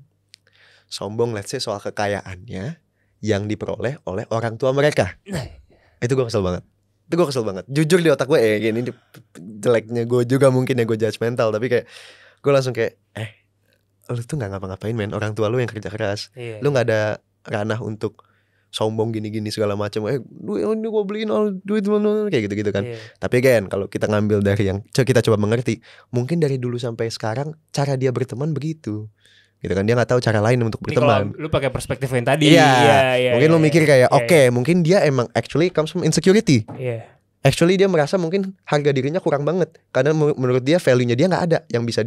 [SPEAKER 1] sombong, let's say soal kekayaannya yang diperoleh oleh orang tua mereka. Itu gue kesel banget. Jujur di otak gue gini jeleknya gue juga mungkin ya, gue judgmental, tapi kayak gue langsung kayak lu tuh nggak ngapa-ngapain men, orang tua lu yang kerja keras. Lu nggak ada ranah untuk sombong gini-gini segala macam. Duit ini gue beliin duit kayak gitu-gitu kan. Tapi again, kalau kita ngambil dari yang kita coba mengerti, mungkin dari dulu sampai sekarang cara dia berteman begitu. Gitu kan, dia nggak tahu cara lain untuk berteman.
[SPEAKER 2] Kalau lu pakai perspektif yang tadi.
[SPEAKER 1] Mungkin lu mikir kayak mungkin dia emang actually comes from insecurity. Actually dia merasa mungkin harga dirinya kurang banget karena menurut dia value-nya dia nggak ada. Yang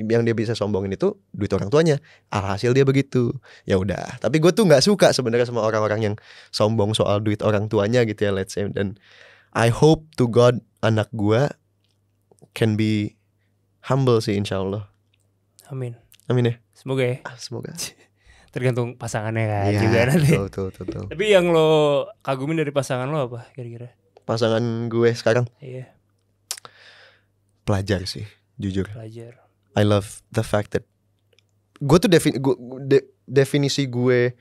[SPEAKER 1] dia bisa sombongin itu duit orang tuanya. Alhasil dia begitu. Ya udah. Tapi gue tuh nggak suka sebenarnya sama orang-orang yang sombong soal duit orang tuanya gitu ya, let's say. Dan I hope to God anak gue can be humble sih, insya Allah.
[SPEAKER 2] Amin
[SPEAKER 1] ya.
[SPEAKER 2] Semoga ya.
[SPEAKER 1] Semoga.
[SPEAKER 2] Tergantung pasangannya kan
[SPEAKER 1] ya,
[SPEAKER 2] juga nanti.
[SPEAKER 1] Betul.
[SPEAKER 2] Tapi yang lo kagumin dari pasangan lo apa kira-kira?
[SPEAKER 1] Pasangan gue sekarang?
[SPEAKER 2] Iya.
[SPEAKER 1] Pelajar sih, jujur.
[SPEAKER 2] Pelajar.
[SPEAKER 1] I love the fact that gue tuh definisi gue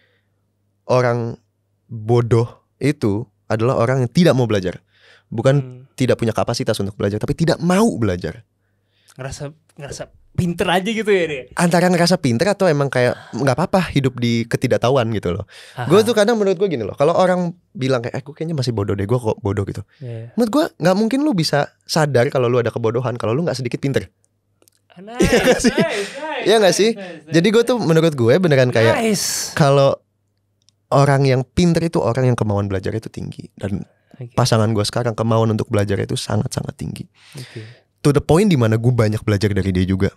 [SPEAKER 1] orang bodoh itu adalah orang yang tidak mau belajar. Bukan tidak punya kapasitas untuk belajar, tapi tidak mau belajar.
[SPEAKER 2] Ngerasa pinter aja gitu ya dia.
[SPEAKER 1] Antara ngerasa pinter atau emang kayak nggak apa-apa hidup di ketidaktahuan gitu loh. Gue tuh kadang menurut gue gini loh, kalau orang bilang kayak gue kayaknya masih bodoh deh, gue kok bodoh gitu. Menurut gue nggak mungkin lu bisa sadar kalau lu ada kebodohan kalau lu nggak sedikit pinter. Nice. Iya nggak sih? Jadi gue tuh menurut gue beneran kayak kalau orang yang pinter itu orang yang kemauan belajar itu tinggi, dan pasangan gue sekarang kemauan untuk belajar itu sangat-sangat tinggi. To the point dimana gue banyak belajar dari dia juga.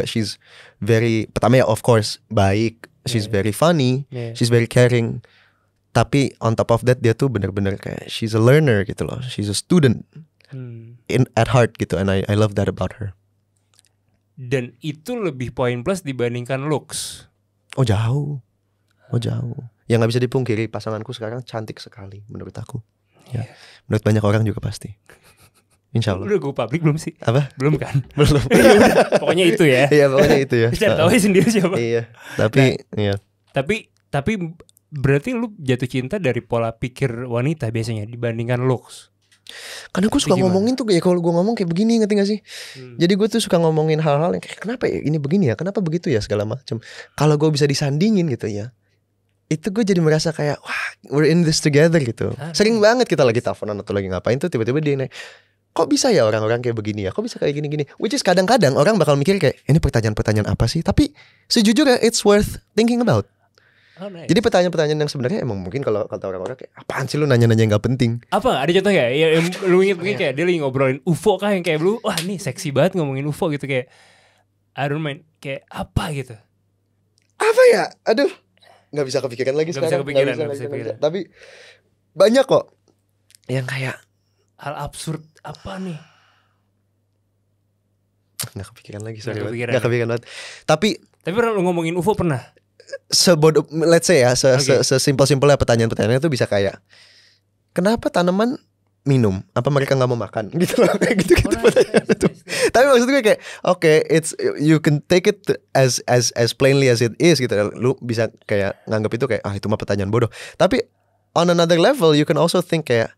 [SPEAKER 1] She's very, pertama ya of course baik, she's very funny, she's very caring. Tapi on top of that dia tuh bener-bener kayak she's a learner gitu loh. She's a student at heart gitu, and I love that about her.
[SPEAKER 2] Dan itu lebih poin plus dibandingkan looks.
[SPEAKER 1] Oh jauh. Yang nggak bisa dipungkiri pasanganku sekarang cantik sekali menurut aku. Ya. Menurut banyak orang juga pasti. Insya Allah.
[SPEAKER 2] Udah gue publik belum sih?
[SPEAKER 1] Apa?
[SPEAKER 2] Belum kan?
[SPEAKER 1] Belum.
[SPEAKER 2] Pokoknya itu ya.
[SPEAKER 1] Iya pokoknya itu ya.
[SPEAKER 2] Bisa tahu sendiri siapa.
[SPEAKER 1] Iya. Tapi iya.
[SPEAKER 2] Tapi berarti lu jatuh cinta dari pola pikir wanita biasanya dibandingkan looks.
[SPEAKER 1] Karena gue suka ngomongin tuh kayak kalau gue ngomong kayak begini, ngerti gak sih? Jadi gue tuh suka ngomongin hal-hal yang kayak kenapa ya ini begini ya, kenapa begitu ya segala macam. Kalau gue bisa disandingin gitu ya, itu gue jadi merasa kayak wah we're in this together gitu. Sering banget kita lagi teleponan atau lagi ngapain tuh tiba-tiba dia naik, kok bisa ya orang-orang kayak begini ya, kok bisa kayak gini-gini. Which is kadang-kadang orang bakal mikir kayak ini pertanyaan-pertanyaan apa sih. Tapi sejujurnya it's worth thinking about. Nice. Jadi pertanyaan-pertanyaan yang sebenarnya emang mungkin kalau kata orang-orang kayak apaan sih lu nanya-nanya yang gak penting.
[SPEAKER 2] Apa ada contoh ya yang lu inget mungkin kayak dia lagi ngobrolin UFO kah yang kayak lu wah nih seksi banget ngomongin UFO gitu, kayak I don't mind. Kayak apa gitu?
[SPEAKER 1] Apa ya? Aduh, nggak bisa kepikiran lagi
[SPEAKER 2] Nggak bisa
[SPEAKER 1] sekarang.
[SPEAKER 2] kepikiran,
[SPEAKER 1] Nggak
[SPEAKER 2] nggak bisa kepikiran.
[SPEAKER 1] Tapi banyak kok yang kayak
[SPEAKER 2] Hal absurd apa nih?
[SPEAKER 1] nggak kepikiran lagi.
[SPEAKER 2] Nggak kepikiran.
[SPEAKER 1] Nggak kepikiran banget. Tapi
[SPEAKER 2] pernah lu ngomongin UFO pernah?
[SPEAKER 1] sebodoh, let's say ya,
[SPEAKER 2] Oke.
[SPEAKER 1] sesimpel-simpelnya pertanyaan-pertanyaan itu bisa kayak, kenapa tanaman minum? Apa mereka nggak mau makan? Gitu loh, kayak gitu-gitu pertanyaan itu. Tapi maksud gue kayak, oke, it's you can take it as plainly as it is gitu. Lu bisa kayak nganggap itu kayak itu mah pertanyaan bodoh. Tapi on another level you can also think kayak,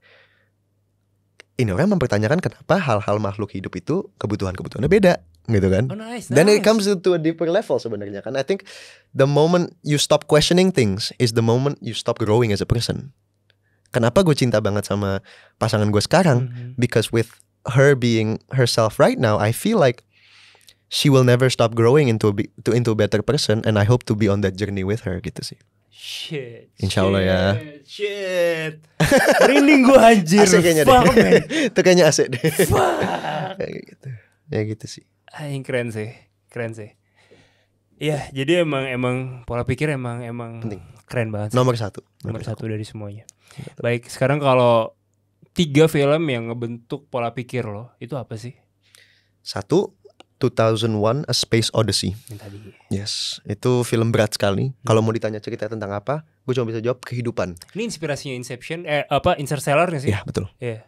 [SPEAKER 1] ini orang mempertanyakan kenapa hal-hal makhluk hidup itu kebutuhannya beda, gitu kan?
[SPEAKER 2] Oh, nice.
[SPEAKER 1] Then it comes to a deeper level sebenarnya kan. I think the moment you stop questioning things is the moment you stop growing as a person. Kenapa gue cinta banget sama pasangan gue sekarang? Because with her being herself right now, I feel like she will never stop growing into a better person, and I hope to be on that journey with her gitu sih.
[SPEAKER 2] Shit.
[SPEAKER 1] Insya Allah ya.
[SPEAKER 2] Shit. Merinding gue anjir.
[SPEAKER 1] Asik kayaknya
[SPEAKER 2] Fuck,
[SPEAKER 1] deh.
[SPEAKER 2] man.
[SPEAKER 1] Itu kayaknya asik deh.
[SPEAKER 2] Fuck.
[SPEAKER 1] Kayak gitu. Ya gitu sih.
[SPEAKER 2] Yang keren sih. Iya, jadi emang pola pikir emang
[SPEAKER 1] Penting.
[SPEAKER 2] keren banget sih.
[SPEAKER 1] Nomor satu
[SPEAKER 2] dari semuanya. Baik, sekarang kalau 3 film yang ngebentuk pola pikir lo, itu apa sih?
[SPEAKER 1] 1, 2001 A Space Odyssey.
[SPEAKER 2] Yang tadi.
[SPEAKER 1] Yes, itu film berat sekali. Kalau mau ditanya cerita tentang apa, gue cuma bisa jawab kehidupan.
[SPEAKER 2] Ini inspirasinya Inception, Interstellar gak sih?
[SPEAKER 1] Iya, betul.
[SPEAKER 2] Iya.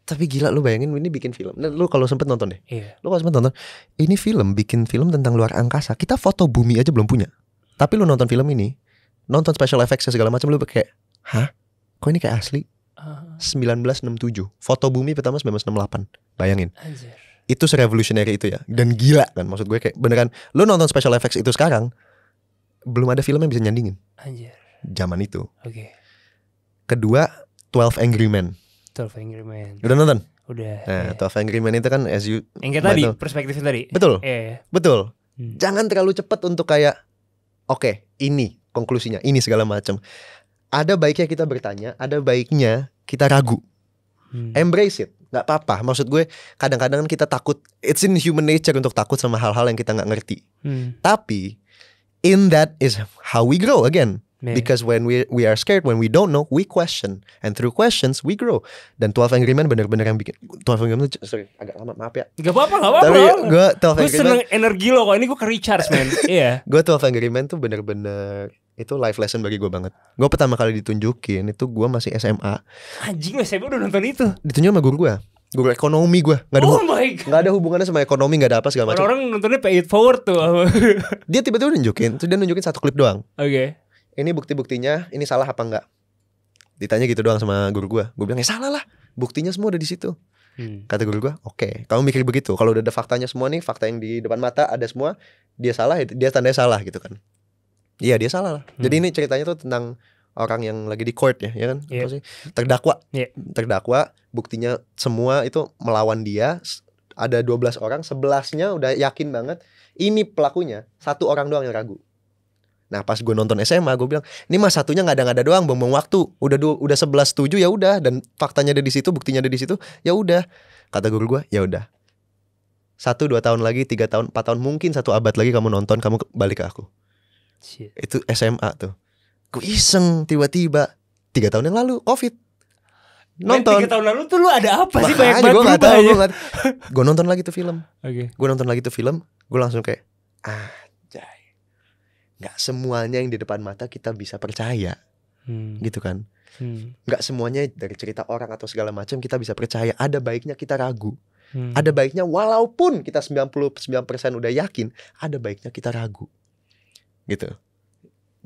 [SPEAKER 1] Tapi gila, lu bayangin ini bikin film. Nah, lu kalau sempet nonton deh.
[SPEAKER 2] Iya.
[SPEAKER 1] Lu kalau sempet nonton, ini bikin film tentang luar angkasa. Kita foto bumi aja belum punya. Tapi lu nonton film ini, nonton special effects segala macam, lu kayak, hah? Kok ini kayak asli? 1967. Foto bumi pertama 1968. Bayangin.
[SPEAKER 2] Anjir.
[SPEAKER 1] Itu se-revolutionary itu ya. Dan gila kan, maksud gue kayak beneran. Lu nonton special effects itu sekarang, belum ada film yang bisa nyandingin
[SPEAKER 2] Anjir.
[SPEAKER 1] zaman itu.
[SPEAKER 2] Oke.
[SPEAKER 1] Kedua, 12 Angry Men.
[SPEAKER 2] 12 Angry Men.
[SPEAKER 1] Udah nonton?
[SPEAKER 2] Udah.
[SPEAKER 1] Nah,
[SPEAKER 2] iya.
[SPEAKER 1] 12 Angry Men itu kan as you
[SPEAKER 2] Yang kayak tadi,
[SPEAKER 1] might know.
[SPEAKER 2] perspektifnya tadi.
[SPEAKER 1] Betul.
[SPEAKER 2] Iya.
[SPEAKER 1] Betul.
[SPEAKER 2] Hmm.
[SPEAKER 1] Jangan terlalu cepat untuk kayak, oke, ini konklusinya, ini segala macam. Ada baiknya kita bertanya, ada baiknya kita ragu. Embrace it, nggak apa-apa. Maksud gue, kadang-kadang kita takut. It's in human nature untuk takut sama hal-hal yang kita nggak ngerti. Tapi in that is how we grow again.
[SPEAKER 2] Yeah.
[SPEAKER 1] Because when we are scared, when we don't know, we question, and through questions we grow. Dan 12 Angry Men bener-bener yang bikin 12 Angry Men, sorry agak lama, maaf ya.
[SPEAKER 2] Gak apa-apa.
[SPEAKER 1] Tapi gue 12
[SPEAKER 2] Gue
[SPEAKER 1] Angry Men,
[SPEAKER 2] seneng energi lo kok. Ini gue ke recharge, man. Iya.
[SPEAKER 1] gue 12 Angry Men tuh bener-bener itu life lesson bagi gue banget. Gue pertama kali ditunjukin itu gue masih SMA.
[SPEAKER 2] Anjing, SMA udah nonton itu.
[SPEAKER 1] Ditunjuk sama guru gue, guru ekonomi gue. Nggak ada hubungannya sama ekonomi, nggak ada apa segala macam.
[SPEAKER 2] Orang nontonnya pay it forward tuh.
[SPEAKER 1] Dia tiba-tiba nunjukin, terus dia nunjukin satu klip doang.
[SPEAKER 2] Oke.
[SPEAKER 1] Ini bukti-buktinya, ini salah apa enggak? Ditanya gitu doang sama guru gue. Gue bilang, ya salah lah, buktinya semua udah di situ. Kata guru gue, oke, kamu mikir begitu. Kalau udah ada faktanya semua nih, fakta yang di depan mata ada semua, dia salah, dia tandanya salah gitu kan. Iya, dia salah lah. Jadi ini ceritanya tuh tentang orang yang lagi di court ya kan?
[SPEAKER 2] Yeah.
[SPEAKER 1] Apa sih? Terdakwa.
[SPEAKER 2] Yeah.
[SPEAKER 1] Terdakwa, buktinya semua itu melawan dia. Ada 12 orang, 11-nya udah yakin banget ini pelakunya, 1 orang doang yang ragu. Nah pas gue nonton SMA, gue bilang, ini mah satunya ngada-ngada doang, buang-buang waktu. Udah 11 setuju ya udah, dan faktanya ada di situ, buktinya ada di situ, ya udah. Kata guru gue, ya udah. 1-2 tahun lagi, 3 tahun, 4 tahun, mungkin 1 abad lagi kamu nonton, kamu balik ke aku.
[SPEAKER 2] Shit.
[SPEAKER 1] Itu SMA tuh. Gue iseng tiba-tiba 3 tahun yang lalu COVID. Nonton.
[SPEAKER 2] 3 tahun lalu tuh lu ada apa sih? Banyak
[SPEAKER 1] Makanya
[SPEAKER 2] banget
[SPEAKER 1] gue gak
[SPEAKER 2] berubah
[SPEAKER 1] tahu.
[SPEAKER 2] aja.
[SPEAKER 1] Gue nonton lagi tuh film.
[SPEAKER 2] Oke.
[SPEAKER 1] Gue nonton lagi tuh film. Gue langsung kayak, gak semuanya yang di depan mata kita bisa percaya. Gitu kan. Gak semuanya dari cerita orang atau segala macam kita bisa percaya. Ada baiknya kita ragu. Ada baiknya walaupun kita 99% udah yakin, ada baiknya kita ragu. Gitu.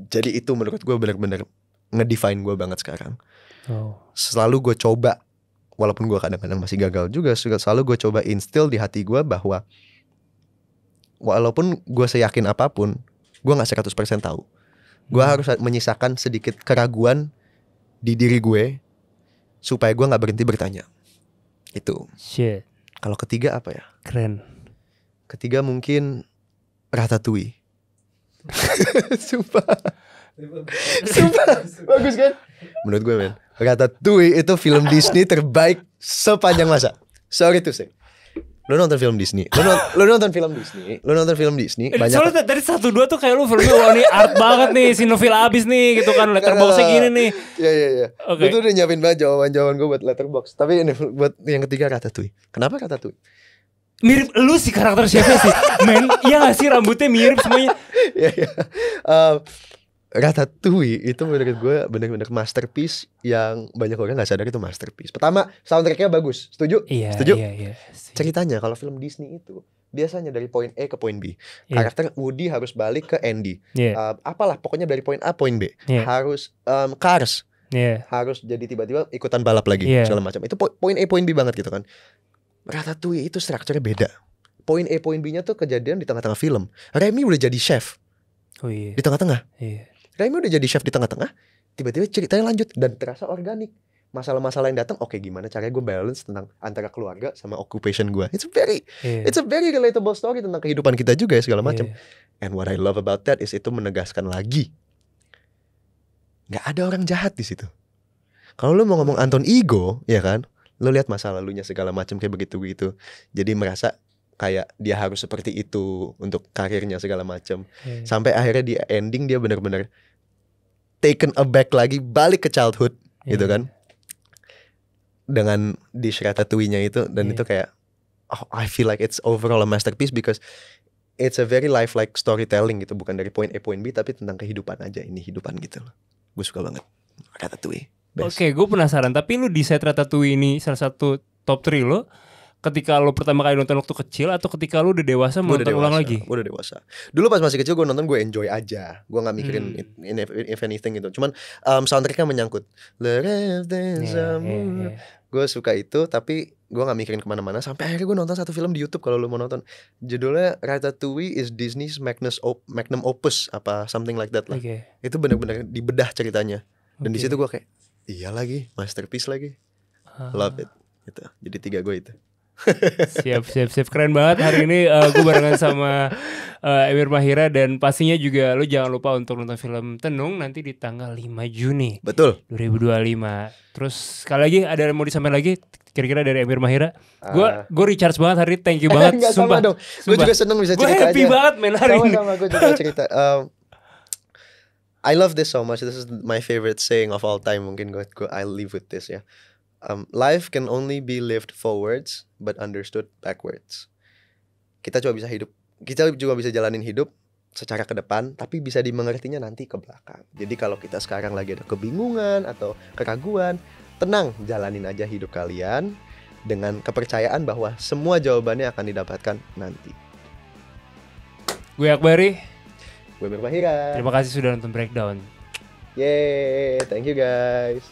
[SPEAKER 1] Jadi itu menurut gue benar-benar ngedefine gue banget sekarang. Selalu gue coba, walaupun gue kadang-kadang masih gagal juga, selalu gue coba instill di hati gue bahwa walaupun gue seyakin apapun, gue gak 100% tahu. Gue harus menyisakan sedikit keraguan di diri gue supaya gue gak berhenti bertanya. Itu.
[SPEAKER 2] Shit.
[SPEAKER 1] Kalau ketiga apa ya?
[SPEAKER 2] Keren.
[SPEAKER 1] Ketiga mungkin Ratatouille. Sumpah. Bagus kan? Menurut gue men, Ratatouille itu film Disney terbaik sepanjang masa. Sorry to say. Lu nonton film Disney. Lu nonton film Disney. Lu nonton film Disney. Banyak.
[SPEAKER 2] Soalnya dari 1-2 tuh kayak lu filmnya wah nih art banget nih, sinofil abis nih gitu kan, letterboxnya gini nih.
[SPEAKER 1] Iya.
[SPEAKER 2] Oke.
[SPEAKER 1] Lu tuh udah nyiapin banget jawaban gue buat letterbox. Tapi ini buat yang ketiga Ratatouille. Kenapa Ratatouille?
[SPEAKER 2] Mirip lu sih karakter siapa sih? Men, iya gak sih rambutnya mirip semuanya.
[SPEAKER 1] Iya. Ratatouille itu menurut gue benar-benar masterpiece yang banyak orang nggak sadar itu masterpiece. Pertama, soundtracknya bagus, setuju?
[SPEAKER 2] Iya,
[SPEAKER 1] Setuju?
[SPEAKER 2] Iya.
[SPEAKER 1] Ceritanya kalau film Disney itu biasanya dari poin A ke poin B.
[SPEAKER 2] Iya.
[SPEAKER 1] Karakter Woody harus balik ke Andy.
[SPEAKER 2] Iya.
[SPEAKER 1] Apalah pokoknya dari poin A poin B.
[SPEAKER 2] Iya.
[SPEAKER 1] Harus Cars
[SPEAKER 2] Iya.
[SPEAKER 1] harus jadi tiba-tiba ikutan balap lagi
[SPEAKER 2] Iya.
[SPEAKER 1] segala macam. Itu poin A poin B banget gitu kan. Ratatouille itu strukturnya beda. Poin A poin B-nya tuh kejadian di tengah-tengah film. Remy udah jadi chef
[SPEAKER 2] Oh iya.
[SPEAKER 1] di tengah-tengah.
[SPEAKER 2] Iya.
[SPEAKER 1] Remy udah jadi chef di tengah-tengah, tiba-tiba ceritanya lanjut dan terasa organik. Masalah-masalah yang datang, oke gimana caranya gue balance tentang antara keluarga sama occupation gue. It's a very relatable story tentang kehidupan kita juga ya segala macam. And what I love about that is itu menegaskan lagi, nggak ada orang jahat di situ. Kalau lu mau ngomong Anton Ego, ya kan, lu lihat masa lalunya segala macam kayak begitu. Jadi merasa kayak dia harus seperti itu untuk karirnya segala macam. Sampai akhirnya di ending dia benar-benar taken aback lagi, balik ke childhood gitu kan. Dengan di Ratatouille-nya itu dan itu kayak I feel like it's overall a masterpiece because it's a very lifelike storytelling gitu, bukan dari point A point B tapi tentang kehidupan aja, ini hidupan gitu loh. Gue suka banget Ratatouille.
[SPEAKER 2] Oke, gue penasaran. Tapi lu di set Ratatouille ini salah satu top 3 lo ketika lu pertama kali nonton waktu kecil atau ketika lu udah dewasa mau nonton ulang lagi?
[SPEAKER 1] Gue udah dewasa. Dulu pas masih kecil gue nonton gue enjoy aja. Gue gak mikirin if anything gitu. Cuman soundtracknya menyangkut. Gue suka itu tapi gue gak mikirin kemana-mana. Sampai akhirnya gue nonton satu film di YouTube kalau lu mau nonton. Judulnya Ratatouille is Disney's Magnum Opus apa something like that lah. Itu benar-benar dibedah ceritanya. Dan di situ gue kayak iya lagi, masterpiece lagi. Love it gitu. Jadi 3 gue itu.
[SPEAKER 2] Siap keren banget. Hari ini gue barengan sama Emir Mahira. Dan pastinya juga lo jangan lupa untuk nonton film Tenung nanti di tanggal 5 Juni
[SPEAKER 1] Betul
[SPEAKER 2] 2025. Terus sekali lagi ada yang mau disampaikan lagi kira-kira dari Emir Mahira? Gue recharge banget hari ini. Thank you banget.
[SPEAKER 1] Enggak, sumpah dong. Gue juga seneng bisa cerita aja.
[SPEAKER 2] Gue happy banget men hari ini.
[SPEAKER 1] Sama-sama gue juga cerita. I love this so much. This is my favorite saying of all time. Mungkin I'll leave with this ya. Life can only be lived forwards but understood backwards. Kita juga bisa jalanin hidup secara ke depan, tapi bisa dimengertinya nanti ke belakang. Jadi kalau kita sekarang lagi ada kebingungan atau keraguan, tenang, jalanin aja hidup kalian dengan kepercayaan bahwa semua jawabannya akan didapatkan nanti.
[SPEAKER 2] Gue Akbari.
[SPEAKER 1] Gue Emir Mahira.
[SPEAKER 2] Terima kasih sudah nonton Breakdown.
[SPEAKER 1] Yeay, thank you guys.